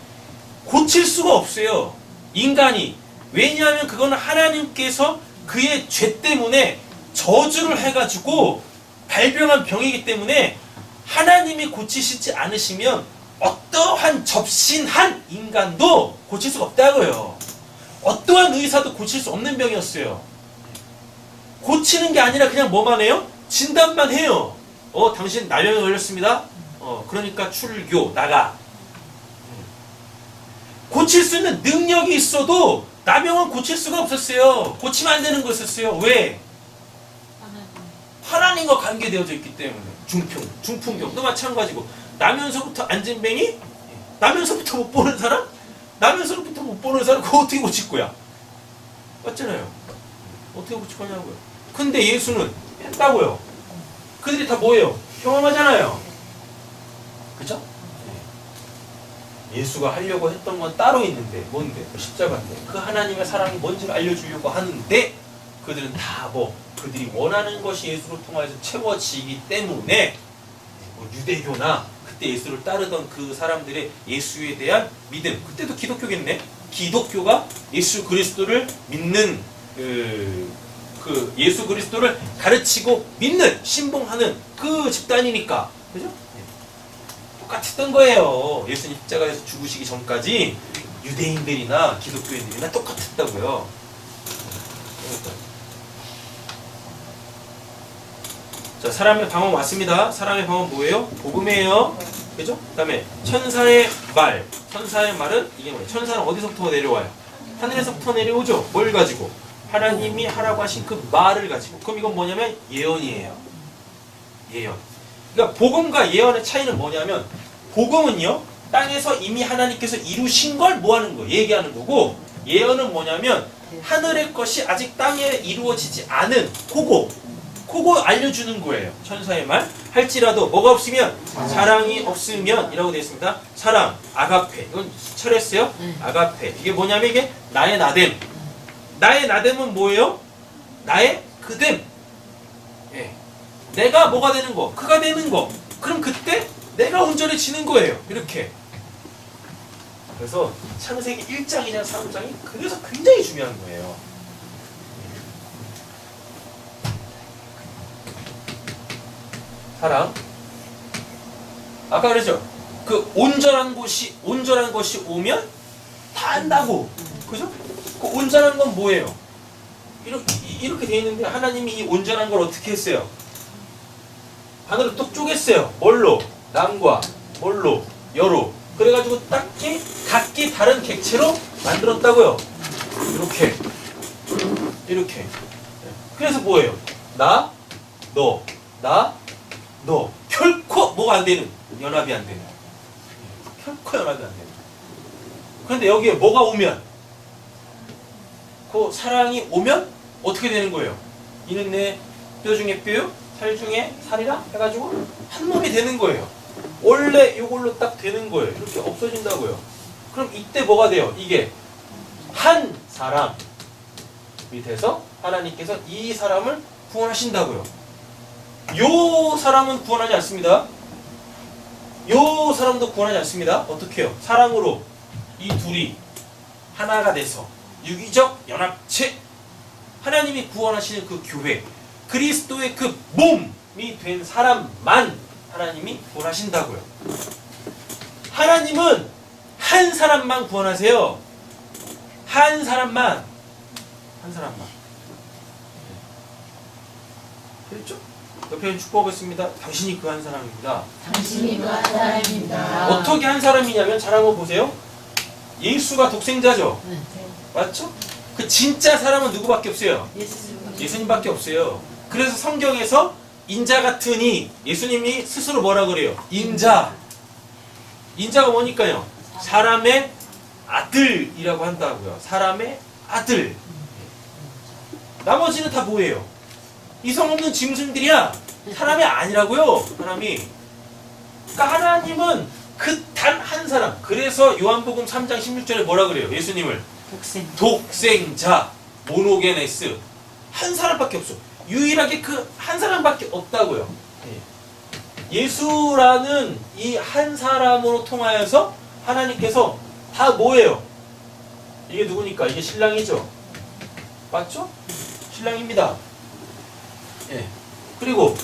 고칠 수가 없어요. 인간이. 왜냐하면 그거는 하나님께서 그의 죄 때문에 저주를 해가지고 발병한 병이기 때문에 하나님이 고치시지 않으시면 어떠한 접신한 인간도 고칠 수가 없다고요. 어떠한 의사도 고칠 수 없는 병이었어요. 고치는 게 아니라 그냥 뭐만 해요? 진단만 해요. 당신 나병에 걸렸습니다. 그러니까 출교, 나가. 고칠 수 있는 능력이 있어도 나병은 고칠 수가 없었어요. 고치면 안 되는 거였었어요. 왜? 하나님과 관계되어져 있기 때문에. 중풍병도 마찬가지고. 나면서부터 안진뱅이? 나면서부터 못 보는 사람? 나면서부터 못 보는 사람 그거 어떻게 고칠 거야? 맞잖아요. 어떻게 고칠 거냐고요. 근데 예수는 했다고요. 그들이 다 뭐예요? 경험하잖아요. 그죠? 예수가 하려고 했던 건 따로 있는데 뭔데? 십자가인데 그 하나님의 사랑이 뭔지를 알려주려고 하는데 그들은 다 그들이 원하는 것이 예수를 통해서 채워지기 때문에 유대교나 그때 예수를 따르던 그 사람들의 예수에 대한 믿음, 그때도 기독교겠네. 기독교가 예수 그리스도를 믿는 그 예수 그리스도를 가르치고 믿는 신봉하는 그 집단이니까 그죠? 똑같았던 거예요. 예수님 십자가에서 죽으시기 전까지 유대인들이나 기독교인들이나 똑같았다고요. 자, 사람의 방언 왔습니다. 사람의 방언 뭐예요? 복음이에요. 그죠? 그 다음에 천사의 말. 천사의 말은 이게 뭐예요? 천사는 어디서부터 내려와요? 하늘에서부터 내려오죠. 뭘 가지고? 하나님이 하라고 하신 그 말을 가지고. 그럼 이건 뭐냐면 예언이에요. 예언. 그러니까 복음과 예언의 차이는 뭐냐면 복음은요 땅에서 이미 하나님께서 이루신 걸 뭐하는 거 얘기하는 거고, 예언은 뭐냐면 하늘의 것이 아직 땅에 이루어지지 않은 그거 알려주는 거예요. 천사의 말. 할지라도 뭐가 없으면 사랑이 없으면 이라고 되어 있습니다. 사랑, 아가페. 이건 철했어요. 아가페. 이게 뭐냐면 이게 나의 나됨. 나의 나됨은 뭐예요? 나의 그됨. 예. 내가 뭐가 되는 거? 그가 되는 거. 그럼 그때 내가 온전해지는 거예요. 이렇게. 그래서 창세기 1장이냐 3장이 그래서 굉장히 중요한 거예요. 사랑. 아까 그랬죠? 그 온전한 것이 오면 다 안다고. 그죠? 그 온전한 건 뭐예요? 이렇게 돼 있는데 하나님이 이 온전한 걸 어떻게 했어요? 하늘을 뚝 쪼갰어요. 뭘로? 남과 뭘로? 여로. 그래가지고 각기 다른 객체로 만들었다고요. 이렇게. 그래서 뭐예요? 나, 너. 결코 뭐가 안 되는, 연합이 안 되는. 결코 연합이 안 되는. 그런데 여기에 뭐가 오면, 그 사랑이 오면 어떻게 되는 거예요? 이는 내 뼈 중에 뼈요, 살 중에 살이라 해가지고 한 몸이 되는 거예요. 원래 이걸로 딱 되는 거예요. 이렇게 없어진다고요. 그럼 이때 뭐가 돼요? 이게 한 사람이 돼서 하나님께서 이 사람을 구원하신다고요. 요 사람은 구원하지 않습니다. 요 사람도 구원하지 않습니다. 어떻게 해요? 사랑으로 이 둘이 하나가 돼서 유기적 연합체, 하나님이 구원하시는 그 교회, 그리스도의 그 몸이 된 사람만 하나님이 구원하신다고요. 하나님은 한 사람만 구원하세요. 한 사람만. 그렇죠? 옆에 축복하겠습니다. 당신이 그 한 사람입니다. 당신이 그 한 사람입니다. 어떻게 한 사람이냐면 잘 한번 보세요. 예수가 독생자죠. 맞죠? 그 진짜 사람은 누구밖에 없어요? 예수님밖에 없어요. 그래서 성경에서 인자 같으니 예수님이 스스로 뭐라 그래요? 인자가 뭐니까요? 사람의 아들이라고 한다고요. 사람의 아들. 나머지는 다 뭐예요? 이성 없는 짐승들이야. 사람이 아니라고요. 사람이. 그러니까 하나님은 그 단 한 사람. 그래서 요한복음 3장 16절에 뭐라 그래요? 예수님을 독생자, 모노게네스. 한 사람밖에 없어. 유일하게 그 한 사람밖에 없다고요. 예수라는 이 한 사람으로 통하여서 하나님께서 다 뭐예요? 이게 누구니까? 이게 신랑이죠. 맞죠? 신랑입니다. 예. 그리고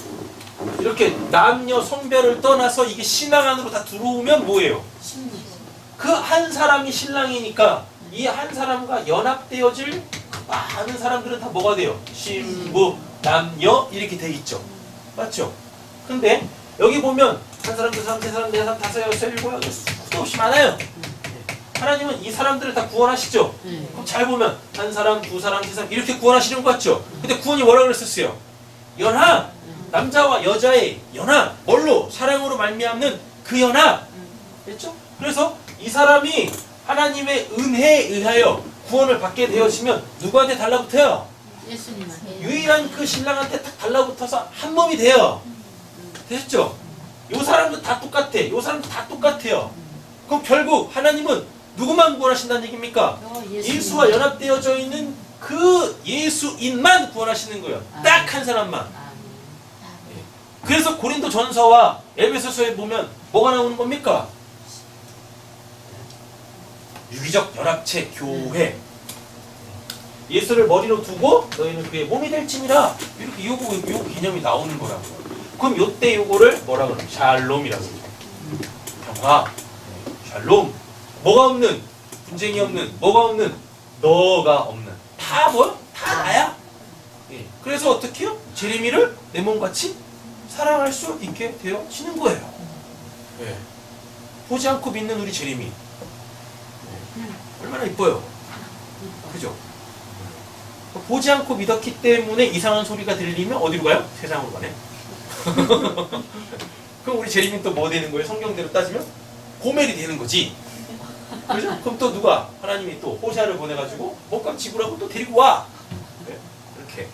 이렇게 남녀 성별을 떠나서 이게 신랑 안으로 다 들어오면 뭐예요? 그 한 사람이 신랑이니까 이 한 사람과 연합되어질 많은 사람들은 다 뭐가 돼요? 신부, 남녀 이렇게 돼 있죠. 맞죠? 근데 여기 보면 한 사람, 두 사람, 세 사람, 네 사람, 다섯, 여섯, 일곱, 여덟 수도 없이 많아요. 하나님은 이 사람들을 다 구원하시죠. 그럼 잘 보면 한 사람, 두 사람, 세 사람 이렇게 구원하시는 것 같죠. 근데 구원이 뭐라 그랬었어요? 연합, 남자와 여자의 연합, 뭘로? 사랑으로 말미암는 그 연합. 됐죠? 그래서 이 사람이 하나님의 은혜에 의하여 구원을 받게 되어지면 누구한테 달라붙어요? 예수님한테. 유일한 그 신랑한테 딱 달라붙어서 한 몸이 돼요. 되셨죠? 요 사람도 다 똑같아. 요 사람도 다 똑같아요. 그럼 결국 하나님은 누구만 구원하신다는 얘기입니까? 예수와 연합되어져 있는 그 예수인만 구원하시는 거예요. 딱 한 사람만. 그래서 고린도 전서와 에베소서에 보면 뭐가 나오는 겁니까? 유기적 연합체 교회. 예수를 머리로 두고 너희는 그의 몸이 될지니라. 이렇게 요 개념이 나오는 거라고요. 그럼 요때 요거를 뭐라 그러면 샬롬이라고 그러죠. 평화. 샬롬. 뭐가 없는? 분쟁이 없는. 뭐가 없는? 너가 없는. 다 뭐요? 다 나야. 예. 그래서 어떻게 해요? 제레미를 내 몸같이 사랑할 수 있게 되어지는 거예요. 예. 보지 않고 믿는 우리 제레미. 예. 얼마나 이뻐요. 그죠? 보지 않고 믿었기 때문에 이상한 소리가 들리면 어디로 가요? 세상으로 가네. 그럼 우리 제레미는 또 뭐 되는 거예요? 성경대로 따지면? 고멜이 되는 거지. 그죠? 그럼 또 누가? 하나님이 또 호샤를 보내가지고 목감 지구라고 또 데리고 와. 네? 이렇게.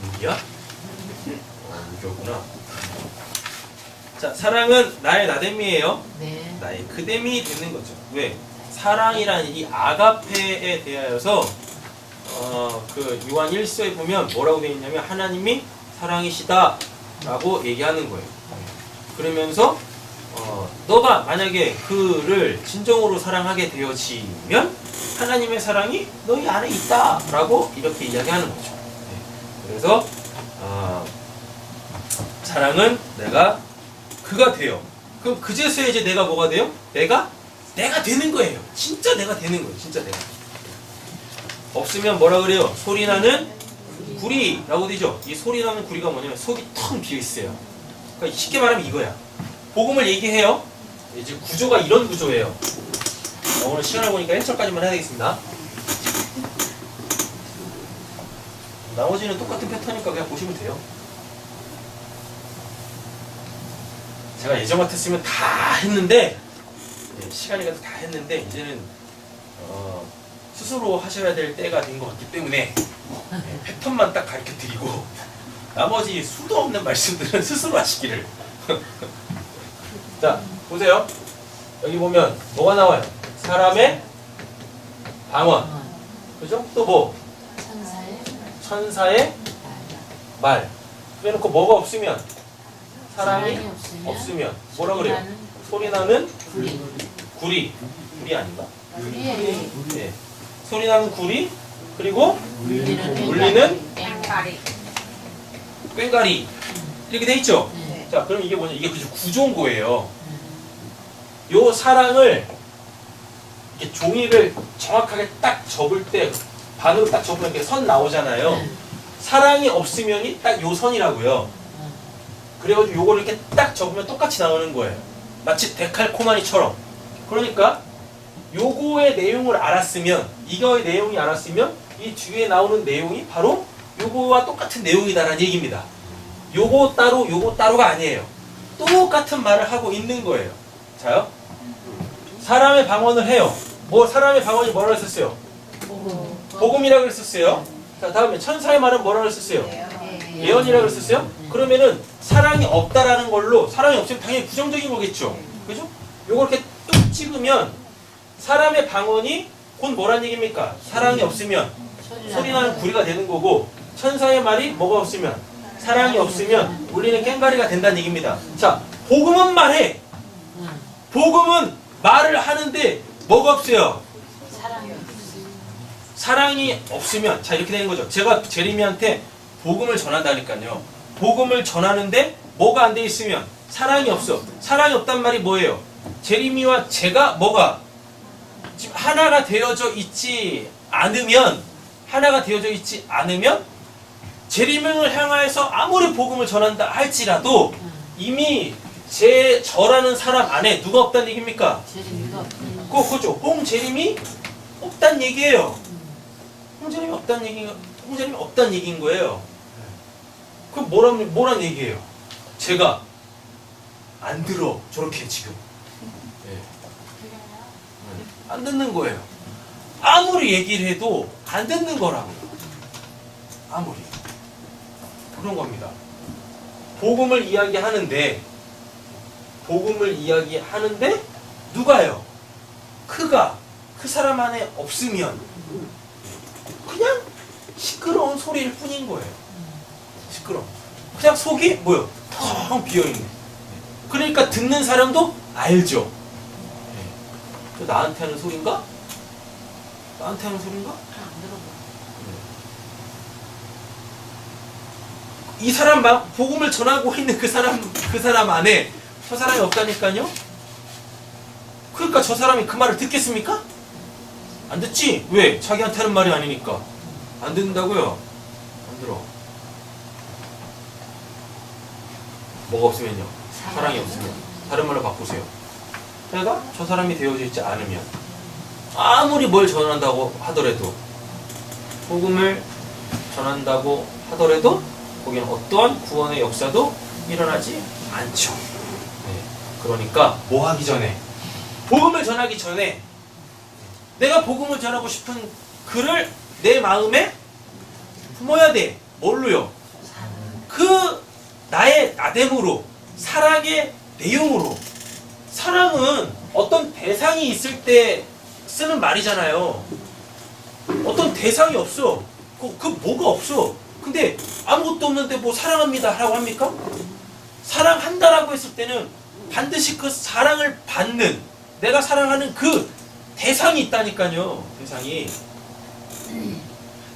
누구야? 누구구나. 자, 사랑은 나의 나됨이에요. 네. 나의 그됨이 되는 거죠. 왜? 사랑이라는 이 아가페에 대하여서 그 요한 1서에 보면 뭐라고 되어 있냐면 하나님이 사랑이시다 라고 얘기하는 거예요. 그러면서 너가 만약에 그를 진정으로 사랑하게 되어지면 하나님의 사랑이 너희 안에 있다 라고 이렇게 이야기하는 거죠. 그래서 사랑은 내가 그가 돼요. 그럼 그제서야 이제 내가 뭐가 돼요? 내가 되는 거예요. 진짜 내가 되는 거예요. 진짜 내가. 없으면 뭐라 그래요? 소리나는 구리라고 되죠. 이 소리나는 구리가 뭐냐면 속이 텅 비어 있어요. 그러니까 쉽게 말하면 이거야. 복음을 얘기해요. 이제 구조가 이런 구조예요. 오늘 시간을 보니까 1절까지만 해야 되겠습니다. 나머지는 똑같은 패턴이니까 그냥 보시면 돼요. 제가 예전 같았으면 다 했는데 시간이 가도 다 했는데 이제는 스스로 하셔야 될 때가 된 것 같기 때문에 패턴만 딱 가르쳐 드리고 나머지 수도 없는 말씀들은 스스로 하시기를. 자, 보세요. 여기 보면 뭐가 나와요? 사람의 방언. 그죠? 또 뭐? 천사의 말. 그래놓고 뭐가 없으면? 사랑이 없으면. 뭐라 그래요? 소리나는 구리. 구리 아닌가? 네. 소리나는 구리. 그리고 울리는 꽹과리. 이렇게 돼 있죠? 자, 그럼 이게 뭐냐? 이게 그저 구조인 거예요. 요 사랑을 이렇게 종이를 정확하게 딱 접을 때 반으로 딱 접으면 이렇게 선 나오잖아요. 사랑이 없으면이 딱 요 선이라고요. 그래가지고 요거를 이렇게 딱 접으면 똑같이 나오는 거예요. 마치 데칼코마니처럼. 그러니까 요거의 내용을 알았으면, 이거의 내용이 알았으면 이 뒤에 나오는 내용이 바로 요거와 똑같은 내용이다라는 얘기입니다. 요거 따로 요거 따로가 아니에요. 똑같은 말을 하고 있는 거예요. 자요. 사람의 방언을 해요. 사람의 방언이 뭐라고 했었어요? 복음이라고 했었어요. 자, 다음에 천사의 말은 뭐라고 했었어요? 예언이라고 했었어요. 그러면은 사랑이 없다라는 걸로, 사랑이 없으면 당연히 부정적인 거겠죠. 그죠? 요걸 이렇게 뚝 찍으면 사람의 방언이 곧 뭐란 얘기입니까? 사랑이 없으면 소리나는 구리가 되는 거고, 천사의 말이 뭐가 없으면, 사랑이 없으면 울리는 꽹과리가 된다는 얘기입니다. 자, 복음은 말해. 복음은 말을 하는데 뭐가 없어요? 사랑이 없으면, 자, 이렇게 되는 거죠. 제가 제레미한테 복음을 전한다니까요. 복음을 전하는데 뭐가 안 돼 있으면 사랑이 없어. 사랑이 없단 말이 뭐예요? 제레미와 제가 뭐가 지금 하나가 되어져 있지 않으면, 제레미를 향하여서 아무리 복음을 전한다 할지라도 이미 저라는 사람 안에 누가 없다는 얘기입니까? 그죠. 홍제림이 없다는 얘기예요. 홍제림이 없다는 얘기인 거예요. 그럼 뭐란 얘기예요? 제가 안 들어. 저렇게 지금. 안 듣는 거예요. 아무리 얘기를 해도 안 듣는 거라고요. 아무리. 그런 겁니다. 복음을 이야기하는데 누가요? 그 사람 안에 없으면 그냥 시끄러운 소리일 뿐인 거예요. 시끄러워. 그냥 속이 뭐요? 텅 비어있네. 그러니까 듣는 사람도 알죠. 저 나한테 하는 소린가? 나한테 하는 소린가? 안 들어봐. 이 사람 복음을 전하고 있는 그 사람 안에 저 사람이 없다니까요? 그러니까 저 사람이 그 말을 듣겠습니까? 안 듣지? 왜? 자기한테 하는 말이 아니니까. 안 듣는다고요? 안 들어. 뭐가 없으면요? 사랑이 없으면. 다른 말로 바꾸세요. 내가 저 사람이 되어져 있지 않으면 아무리 뭘 전한다고 하더라도 복음을 전한다고 하더라도 거기는 어떠한 구원의 역사도 일어나지 않죠. 네. 그러니까 뭐 하기 전에 복음을 전하기 전에 내가 복음을 전하고 싶은 글을 내 마음에 품어야 돼. 뭘로요? 그 나의 나됨으로 사랑의 내용으로. 사랑은 어떤 대상이 있을 때 쓰는 말이잖아요. 어떤 대상이 없어. 그 뭐가 없어. 근데 아무것도 없는데 뭐 사랑합니다 라고 합니까? 사랑한다라고 했을 때는 반드시 그 사랑을 받는 내가 사랑하는 그 대상이 있다니까요. 대상이.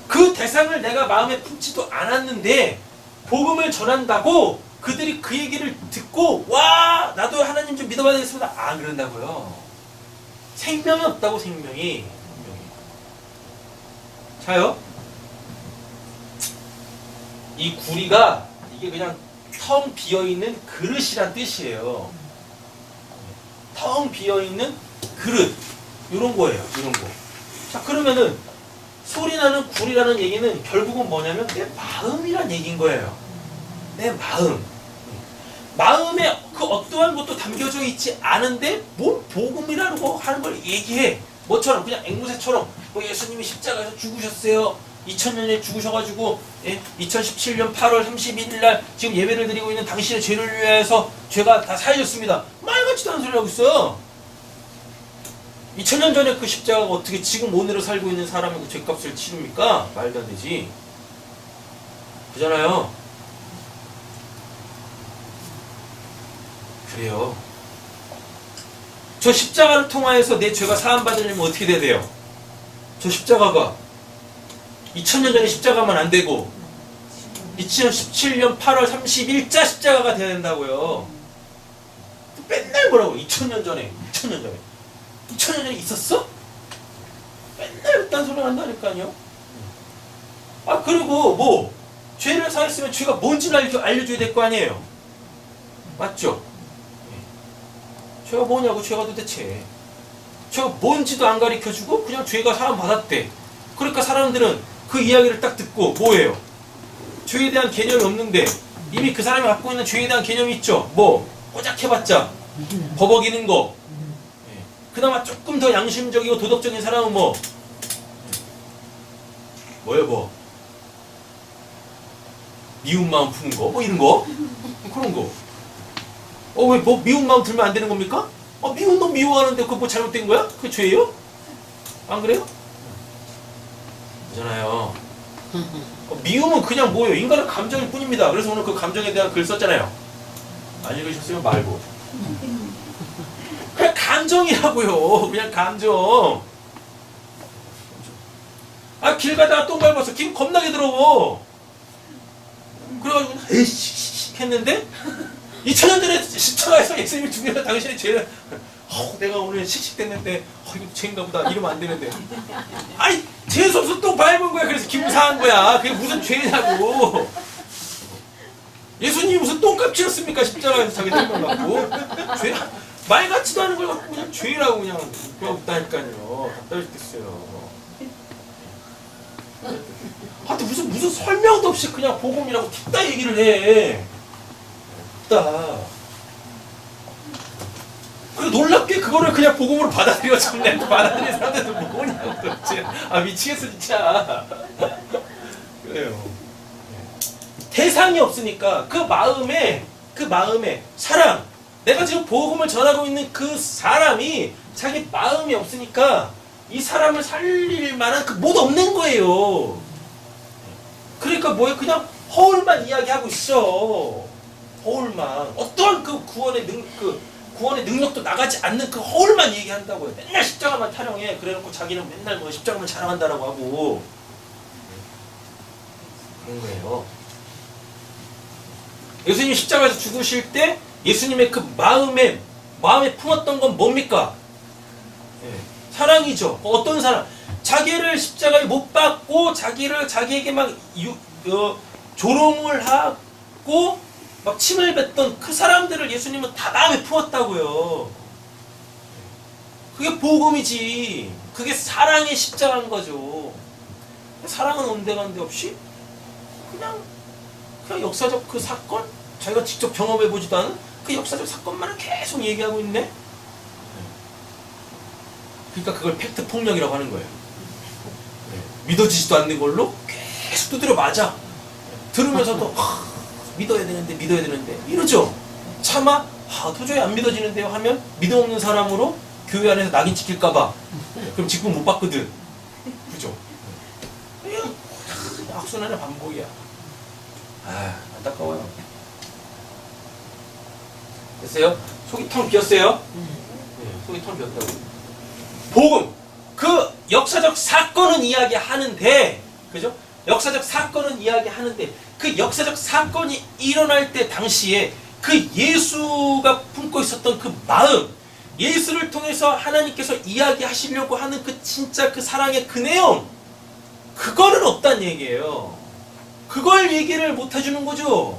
그 대상을 내가 마음에 품지도 않았는데 복음을 전한다고 그들이 그 얘기를 듣고 와 나도 하나님 좀 믿어봐야 되겠습니다. 안 그런다고요. 생명이 없다고. 생명이. 자요. 이 구리가 이게 그냥 텅 비어있는 그릇이란 뜻이에요. 텅 비어있는 그릇. 요런 거예요. 이런 거. 자 그러면은 소리나는 구리라는 얘기는 결국은 뭐냐면 내 마음이란 얘기인 거예요. 내 마음. 마음에 그 어떠한 것도 담겨져 있지 않은데 뭘 복음이라고 하는 걸 얘기해. 뭐처럼 그냥 앵무새처럼 뭐 예수님이 십자가에서 죽으셨어요. 2000년에 죽으셔가지고 2017년 8월 31일 날 지금 예배를 드리고 있는 당신의 죄를 위해서 죄가 다 사해졌습니다. 말 같지도 않은 소리 하고 있어. 2000년 전에 그 십자가가 어떻게 지금 오늘을 살고 있는 사람의 그 죄값을 치릅니까? 말도 안 되지. 그잖아요. 그래요. 저 십자가를 통하여서 내 죄가 사함받으려면 어떻게 돼야 돼요? 저 십자가가 2000년 전에 십자가만 안 되고 2017년 8월 30일자 십자가가 돼야 된다고요. 맨날 뭐라고? 2000년 전에 2000년 전에 있었어? 맨날 그딴 소리 한다니까요. 아 그리고 뭐 죄를 사했으면 죄가 뭔지를 알려줘야 될 거 아니에요. 맞죠? 죄가 뭐냐고. 죄가 도대체 죄가 뭔지도 안 가르쳐주고 그냥 죄가 사함 받았대. 그러니까 사람들은 그 이야기를 딱 듣고 뭐예요? 죄에 대한 개념이 없는데 이미 그 사람이 갖고 있는 죄에 대한 개념이 있죠. 뭐 꼬작해봤자 버벅이는 거. 그나마 조금 더 양심적이고 도덕적인 사람은 뭐예요? 뭐 미운 마음 푸는 거? 뭐 이런 거? 그런 거. 왜 뭐 미운 마음 들면 안 되는 겁니까? 미운 놈 미워하는데 그거 뭐 잘못된 거야? 그게 죄예요? 안 그래요? 그잖아요. 미움은 그냥 뭐예요? 인간의 감정일 뿐입니다. 그래서 오늘 그 감정에 대한 글 썼잖아요. 안 읽으셨으면 말고. 그냥 감정이라고요. 그냥 감정. 길 가다가 똥 밟았어. 기분 겁나게 더러워. 그래가지고 에이씨 했는데 2000년 전에 십자가에서 예수님이 죽으면 당신의 죄를 내가 오늘 씩씩댔는데 이거 죄인가 보다 이러면 안 되는데 아이 재수없어 또 밟은 거야. 그래서 기분 상한 거야. 그게 무슨 죄냐고. 예수님이 무슨 똥값 치렀습니까? 십자가에서 자기 생명 갖고 죄 말 같지도 않은 걸 갖고 그냥 죄라고 그냥 없다니까요. 답답해 죽겠어요. 하여튼 무슨 설명도 없이 그냥 복음이라고 툭다 얘기를 해. 툭다. 그리고 놀랍게 그거를 그냥 복음으로 받아들여 정말 받아들이는 사람들도 뭐냐고 도대체. 미치겠어 진짜. 그래요. 대상이 없으니까 그 마음에 사랑. 내가 지금 복음을 전하고 있는 그 사람이 자기 마음이 없으니까 이 사람을 살릴 만한 그 못 없는 거예요. 그러니까 뭐예요? 그냥 허울만 이야기하고 있어. 허울만. 어떠한 그 구원의 능력도 나가지 않는 그 허울만 얘기한다고요. 맨날 십자가만 타령해. 그래놓고 자기는 맨날 뭐 십자가만 자랑한다라고 하고 그런 거예요. 예수님 십자가에서 죽으실 때 예수님의 그 마음에 품었던 건 뭡니까? 사랑이죠. 어떤 사랑? 자기를 십자가에 못 박고 자기에게 막 조롱을 하고 막 침을 뱉던 그 사람들을 예수님은 다 마음에 품었다고요. 그게 복음이지. 그게 사랑의 십자가인 거죠. 사랑은 온데간데 없이 그냥 역사적 그 사건, 자기가 직접 경험해보지도 않은 그 역사적 사건만을 계속 얘기하고 있네. 그러니까 그걸 팩트 폭력이라고 하는 거예요. 믿어지지도 않는 걸로 계속 두드려 맞아. 들으면서도 믿어야 되는데 이러죠. 차마 도저히 안 믿어지는데요 하면 믿음 없는 사람으로 교회 안에서 낙인 찍힐까봐 그럼 직분 못 받거든. 그죠? 그냥 악순환의 반복이야. 안타까워요. 됐어요? 속이 텅 비었어요? 속이 텅 비었다고. 복음! 그 역사적 사건은 이야기하는데, 그죠? 역사적 사건은 이야기하는데, 그 역사적 사건이 일어날 때 당시에 그 예수가 품고 있었던 그 마음, 예수를 통해서 하나님께서 이야기하시려고 하는 그 진짜 그 사랑의 그 내용, 그거는 없단 얘기예요. 그걸 얘기를 못 해주는 거죠.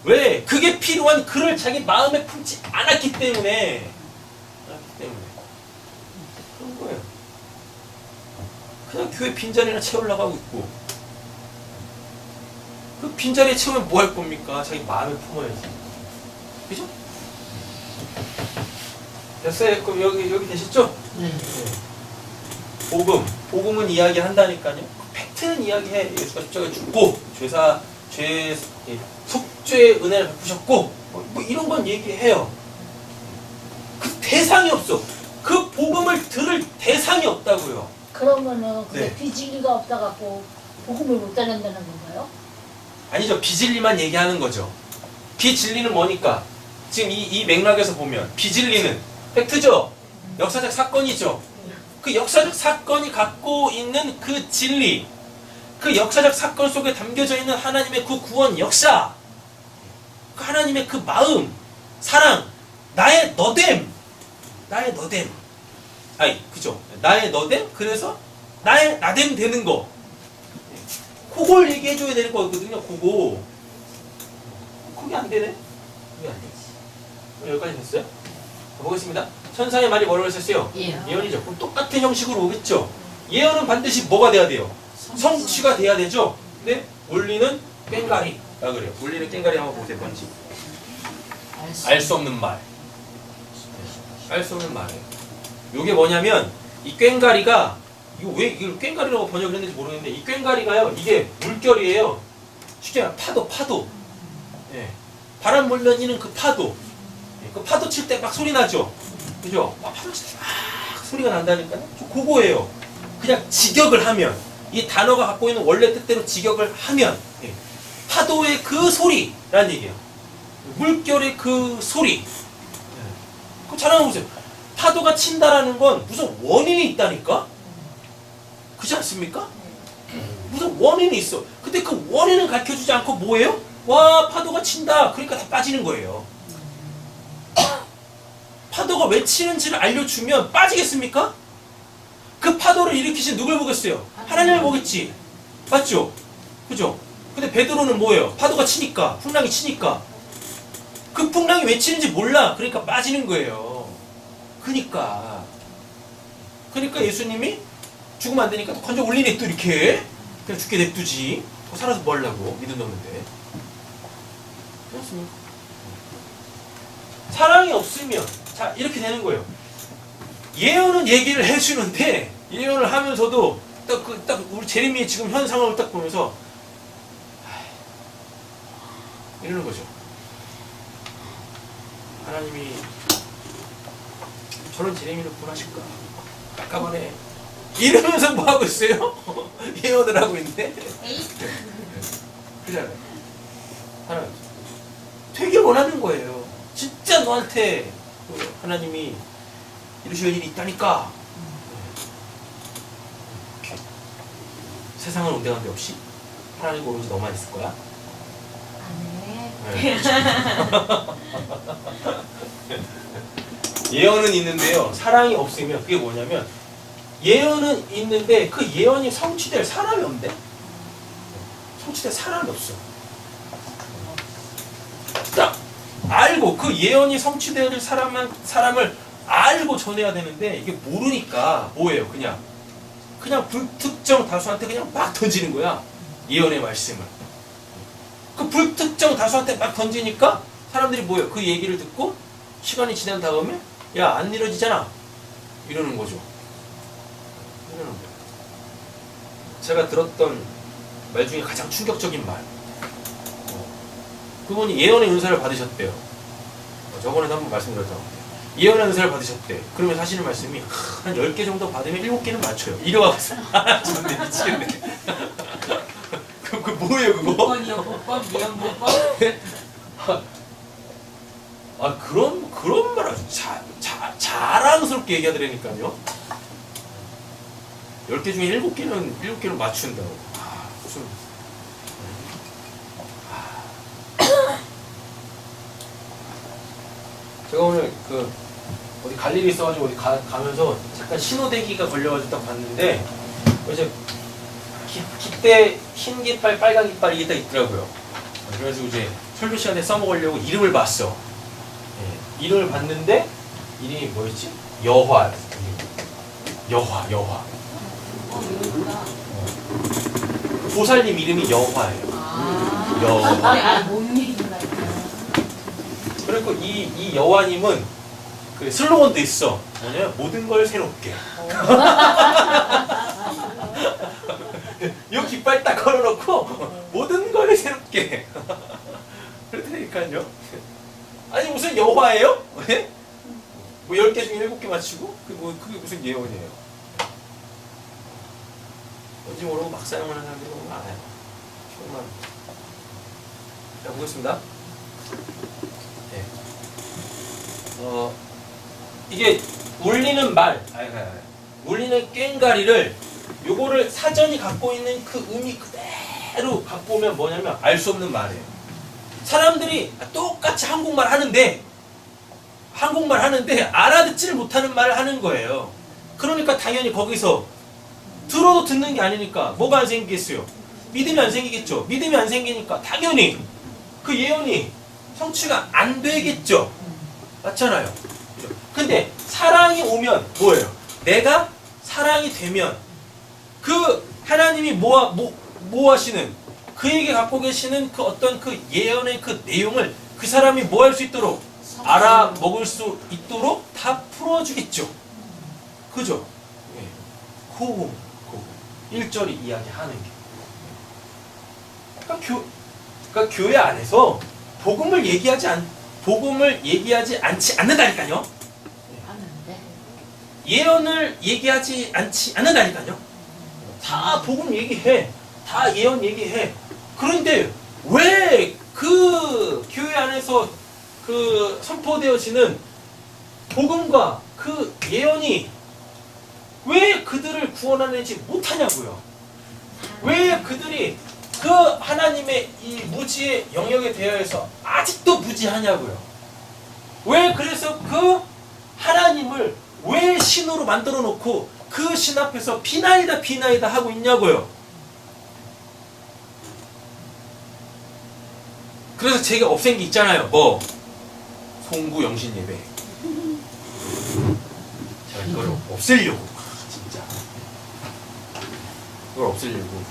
왜? 그게 필요한 글을 자기 마음에 품지 않았기 때문에. 그런 거예요. 그냥 교회 빈자리나 채우려고 하고 있고. 그 빈자리에 채우면 뭐 할 겁니까? 자기 마음에 품어야지. 그죠? 됐어요? 그럼 여기 되셨죠? 네. 복음은 이야기한다니까요. 팩트는 이야기해. 예수가 십자가에 죽고 속죄의 은혜를 베푸셨고 뭐 이런 건 얘기해요. 그 대상이 없어. 그 복음을 들을 대상이 없다고요. 그러면은 그게 네. 비진리가 없다 갖고 복음을 못 전한다는 건가요? 아니죠. 비진리만 얘기하는 거죠. 비진리는 뭐니까? 지금 이 맥락에서 보면 비진리는 팩트죠. 역사적 사건이죠. 그 역사적 사건이 갖고 있는 그 진리, 그 역사적 사건 속에 담겨져 있는 하나님의 그 구원 역사, 그 하나님의 그 마음, 사랑, 나의 너됨, 그죠? 나의 너됨, 그래서 나의 나됨 되는 거, 그걸 얘기해줘야 되는 거거든요. 그게 안 되네. 그게 안 되지. 여기까지 됐어요? 보겠습니다. 천사의 말이 뭐라고 했었어요? 예언이죠. 그럼 똑같은 형식으로 오겠죠. 예언은 반드시 뭐가 돼야 돼요? 성취가 돼야 되죠. 근데 원리는 꽹가리라 그래요. 원리는 꽹가리 한번 보세요. 뭔지. 알 수 없는 말. 알 수 없는 말이에요. 요게 뭐냐면 이 꽹가리가 왜 이걸 꽹가리라고 번역을 했는지 모르겠는데 이 꽹가리가요. 이게 물결이에요. 쉽게 말하면 파도. 바람 몰려지는 그 파도. 그 파도 칠 때 막 소리 나죠? 그죠? 파도 칠 때 막 소리가 난다니까요? 그거예요. 그냥 직역을 하면, 이 단어가 갖고 있는 원래 뜻대로 직역을 하면, 파도의 그 소리라는 얘기예요. 물결의 그 소리. 그거 잘 알아보세요. 파도가 친다라는 건 무슨 원인이 있다니까? 그렇지 않습니까? 무슨 원인이 있어. 근데 그 원인을 가르쳐주지 않고 뭐예요? 와, 파도가 친다. 그러니까 다 빠지는 거예요. 파도가 왜 치는지를 알려주면 빠지겠습니까? 그 파도를 일으키신 누굴 보겠어요? 하나님을 보겠지. 맞죠? 그죠? 근데 베드로는 뭐예요? 파도가 치니까, 풍랑이 치니까. 그 풍랑이 왜 치는지 몰라. 그러니까 빠지는 거예요. 그러니까 예수님이 죽으면 안 되니까 또 건져 올리네. 또 이렇게 그냥 죽게 냅두지. 살아서 뭐 하려고 믿음 없는데. 그렇습니까? 사랑이 없으면 자 이렇게 되는 거예요. 예언은 얘기를 해주는데 예언을 하면서도 딱 우리 제레미의 지금 현 상황을 딱 보면서 이러는 거죠. 하나님이 저런 제레미를 구원하실까? 깜깜하네. 이러면서 뭐 하고 있어요? 예언을 하고 있는데. 그잖아요. 하나님 되게 원하는 거예요. 진짜 너한테 하나님이 이루실 일이 있다니까. 세상은 온데간데 없이 하나님 오로지 너만 있을 거야. 네. 예언은 있는데요. 사랑이 없으면 그게 뭐냐면 예언은 있는데 그 예언이 성취될 사람이 없는데 성취될 사람이 없어. 딱 알고 그 예언이 성취될 사람을 알고 전해야 되는데 이게 모르니까 뭐예요? 그냥 불특정 다수한테 그냥 막 던지는 거야. 예언의 말씀을. 그 불특정 다수한테 막 던지니까 사람들이 뭐예요? 그 얘기를 듣고 시간이 지난 다음에 야, 안 이루어지잖아. 이러는 거죠. 이러는 거예요. 제가 들었던 말 중에 가장 충격적인 말. 그분이 예언의 은사를 받으셨대요. 저번에도 한번 말씀드렸던 것 같아요. 예언의 은사를 받으셨대. 그러면 하시는 말씀이 한 10개 정도 받으면 7개는 맞춰요. 이래와서 정말 미치겠네. 그 뭐예요 그거? 복권이요, 복권, 미연 복권. 아 그런 말 아주 자랑스럽게 얘기하더라니까요. 10개 중에 7개는 맞춘다고. 무슨 제가 오늘 어디 갈 일이 있어가지고 어디 가면서 잠깐 신호대기가 걸려가지고 딱 봤는데 이제 깃대 흰 깃발 빨간 깃발 이게 딱 있더라고요. 그래가지고 이제 설교 시간에 써먹으려고 이름을 봤어. 예, 이름을 봤는데 이름이 뭐였지? 여화. 보살님 이름이 여화예요. 여화. 뭔 얘기인가. 그리고 이 여화님은 그 슬로건도 있어. 뭐냐면 모든 걸 새롭게. 요 깃발 딱 걸어놓고 모든 걸 새롭게. 그러니까요. 아니 무슨 여화예요? 네? 뭐 10개 중에 7개 맞추고 그게 무슨 예언이에요? 뭔지 모르고 막 사용하는 사람들이 너무 많아요. 정말. 자, 보겠습니다. 네. 이게 울리는 말, 울리는 꽹가리를 요거를 사전이 갖고 있는 그 의미 그대로 갖고 오면 뭐냐면 알 수 없는 말이에요. 사람들이 똑같이 한국말 하는데 알아듣지를 못하는 말을 하는 거예요. 그러니까 당연히 거기서 들어도 듣는 게 아니니까 뭐가 안 생기겠어요? 믿음이 안 생기겠죠. 믿음이 안 생기니까 당연히 그 예언이 성취가 안 되겠죠. 맞잖아요. 근데 사랑이 오면 뭐예요? 내가 사랑이 되면 그 하나님이 뭐 하시는 그에게 갖고 계시는 그 어떤 그 예언의 그 내용을 그 사람이 뭐 할 수 있도록 알아먹을 수 있도록 다 풀어주겠죠. 그죠? 예. 호흡 1절이 이야기하는 게. 그러니까 교회 안에서 복음을 얘기하지 않지 않는다니까요. 예언을 얘기하지 않는다니까요. 다 복음 얘기해. 다 예언 얘기해. 그런데 왜 그 교회 안에서 그 선포되어지는 복음과 그 예언이 왜 그들을 구원하는지 못하냐고요. 왜 그들이 그 하나님의 이 무지의 영역에 대하여서 아직도 무지하냐고요. 왜 그래서 그 하나님을 왜 신으로 만들어 놓고 그 신 앞에서 비나이다 하고 있냐고요. 그래서 제가 없앤 게 있잖아요. 뭐 송구 영신 예배. 제가 이걸 없애려고 진짜 이걸 없애려고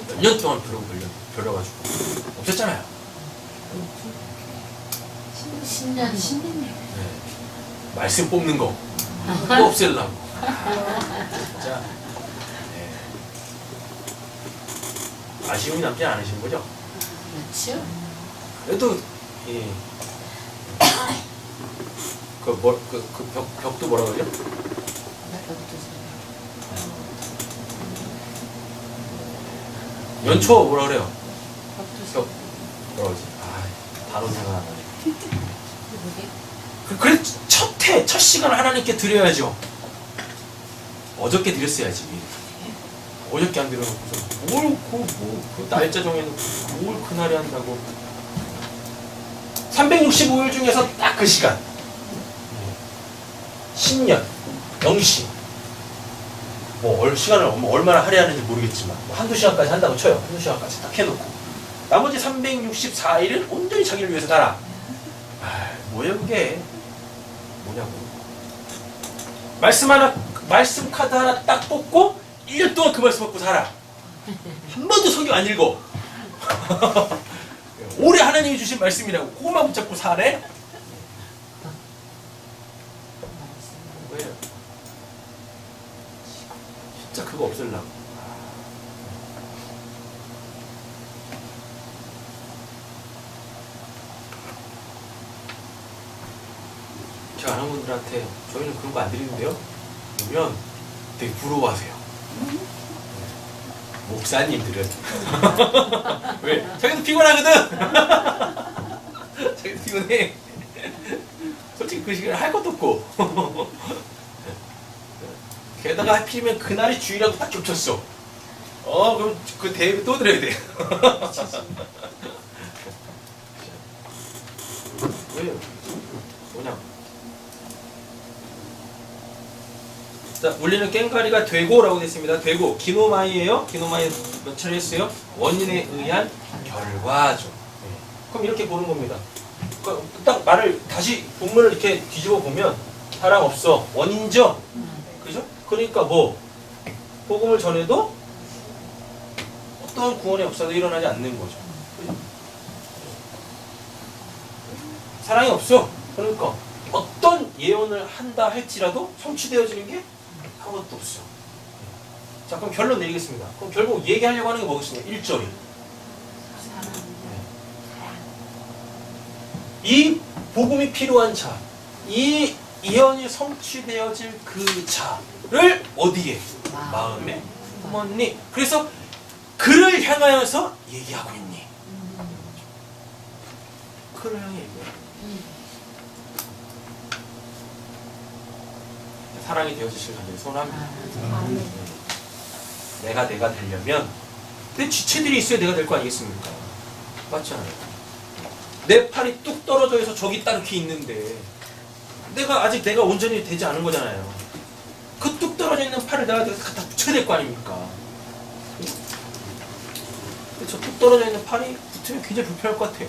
몇 년 동안 벼려가지고 없앴잖아요. 신년 네. 말씀 뽑는 거 또 없애려고. 진짜 네. 아쉬움이 남지 않으신 거죠? 그렇죠. 그래도 예. 벽도 뭐라 그러죠? 연초 뭐라 그래요? 벽 뭐라 그러지? 단어 생각 안 나네. 그래서 첫 시간을 하나님께 드려야죠. 어저께 드렸어야지. 어저께 안 드려놓고서 그 날짜 정해놓고 뭘 그날에 한다고. 365일 중에서 딱 그 시간. 10년, 0시. 시간을 얼마나 할애하는지 모르겠지만, 한두 시간까지 한다고 쳐요. 한두 시간까지 딱 해놓고. 나머지 364일을 온전히 자기를 위해서 살아. 뭐야, 그게? 뭐냐고. 말씀 카드 하나 딱 뽑고, 1년 동안 그 말씀 받고 살아. 한 번도 성경 안 읽어. 올해 하나님이 주신 말씀이라고. 그것만 붙잡고 사네? 왜요? 진짜 그거 없애려고. 제가 아는 분들한테 저희는 그런 거 안 드리는데요? 그러면 되게 부러워하세요. 목사님들은. 왜? 자기도 피곤하거든? 자기도 피곤해. 솔직히 그 시간에 할 것도 없고. 게다가 하필이면 그날이 주일하고 딱 겹쳤어. 그럼 그 대회 또 드려야 돼. 왜요? 뭐냐고. 자, 물리는 깽가리가 되고라고 됐습니다. 되고. 기노마이예요. 기노마이 몇 차례 했어요? 원인에 의한 결과죠. 그럼 이렇게 보는 겁니다. 딱 말을 다시 본문을 이렇게 뒤집어 보면 사랑 없어. 원인이죠? 그죠? 그러니까 복음을 전해도 어떤 구원의 역사도 일어나지 않는 거죠. 사랑이 없어. 그러니까 어떤 예언을 한다 할지라도 성취되어지는 게 아무것도 없어. 자, 그럼 결론 내리겠습니다. 그럼 결국 얘기하려고 하는 게 뭐겠습니까? 1절이. 이 복음이 필요한 자, 이 예언이 성취되어질 그 자를 어디에? 마음에 품었니? 그래서 그를 향하여서 얘기하고 있니? 그를 향해 얘기해. 사랑이 되어주실 간절히 소원합니다. 내가 되려면 내 지체들이 있어야 내가 될 거 아니겠습니까? 맞잖아요. 내 팔이 뚝 떨어져 있어 저기 따르게 있는데 아직 내가 온전히 되지 않은 거잖아요. 그 뚝 떨어져 있는 팔을 내가 갖다 붙여야 될 거 아닙니까? 근데 저 뚝 떨어져 있는 팔이 붙으면 굉장히 불편할 것 같아요.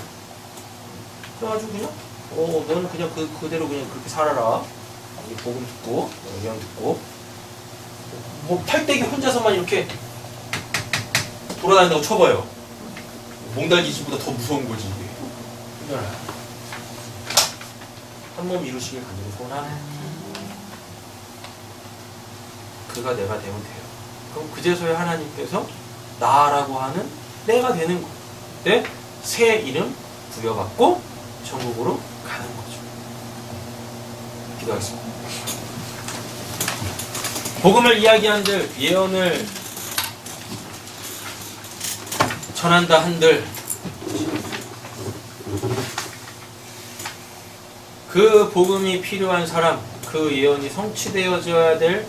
그래가지고 그냥 너는 그냥 그대로 그냥 그렇게 살아라. 복음 듣고 영향 듣고 팔대기 혼자서만 이렇게 돌아다닌다고 쳐봐요. 몽달기지보다 더 무서운 거지 이게. 한 몸 이루시길 간절히 소원합니다. 그가 내가 되면 돼요. 그럼 그제서야 하나님께서 나라고 하는 내가 되는 거. 네? 새 이름 부여받고 천국으로 가는 거죠. 기도하겠습니다. 복음을 이야기한들, 예언을 전한다 한들 그 복음이 필요한 사람, 그 예언이 성취되어져야 될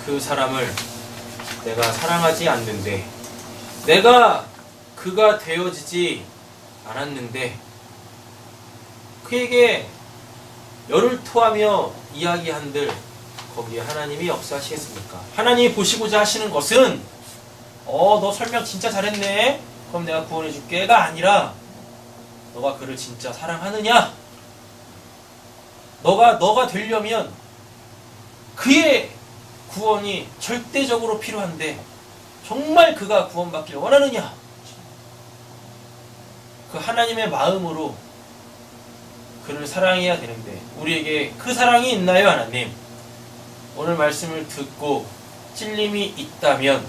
그 사람을 내가 사랑하지 않는데, 내가 그가 되어지지 않았는데 그에게 열을 토하며 이야기한들 거기에 하나님이 역사하시겠습니까? 하나님이 보시고자 하시는 것은 너 설명 진짜 잘했네, 그럼 내가 구원해 줄게가 아니라 너가 그를 진짜 사랑하느냐? 너가 되려면 그의 구원이 절대적으로 필요한데 정말 그가 구원받기를 원하느냐? 그 하나님의 마음으로 그를 사랑해야 되는데 우리에게 그 사랑이 있나요, 하나님? 오늘 말씀을 듣고 찔림이 있다면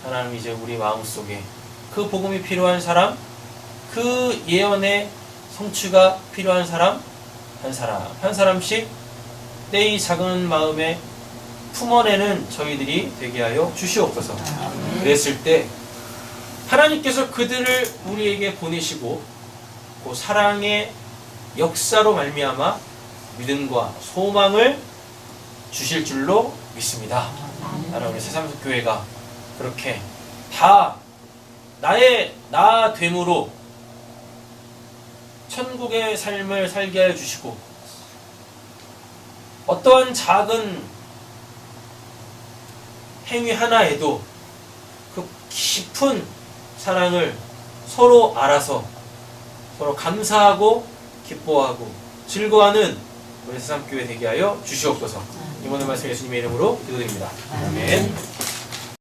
하나님 이제 우리 마음속에 그 복음이 필요한 사람, 그 예언의 성취가 필요한 사람 한 사람씩 내 이 작은 마음에 품어내는 저희들이 되게 하여 주시옵소서. 그랬을 때 하나님께서 그들을 우리에게 보내시고 그 사랑의 역사로 말미암아 믿음과 소망을 주실 줄로 믿습니다. 나는 우리 새삼교회가 그렇게 다 나의 나 됨으로 천국의 삶을 살게 해주시고 어떠한 작은 행위 하나에도 그 깊은 사랑을 서로 알아서 서로 감사하고 기뻐하고 즐거워하는 우리 새삼교회 되게 하여 주시옵소서. 이번의 말씀 예수님의 이름으로 기도드립니다. 아멘.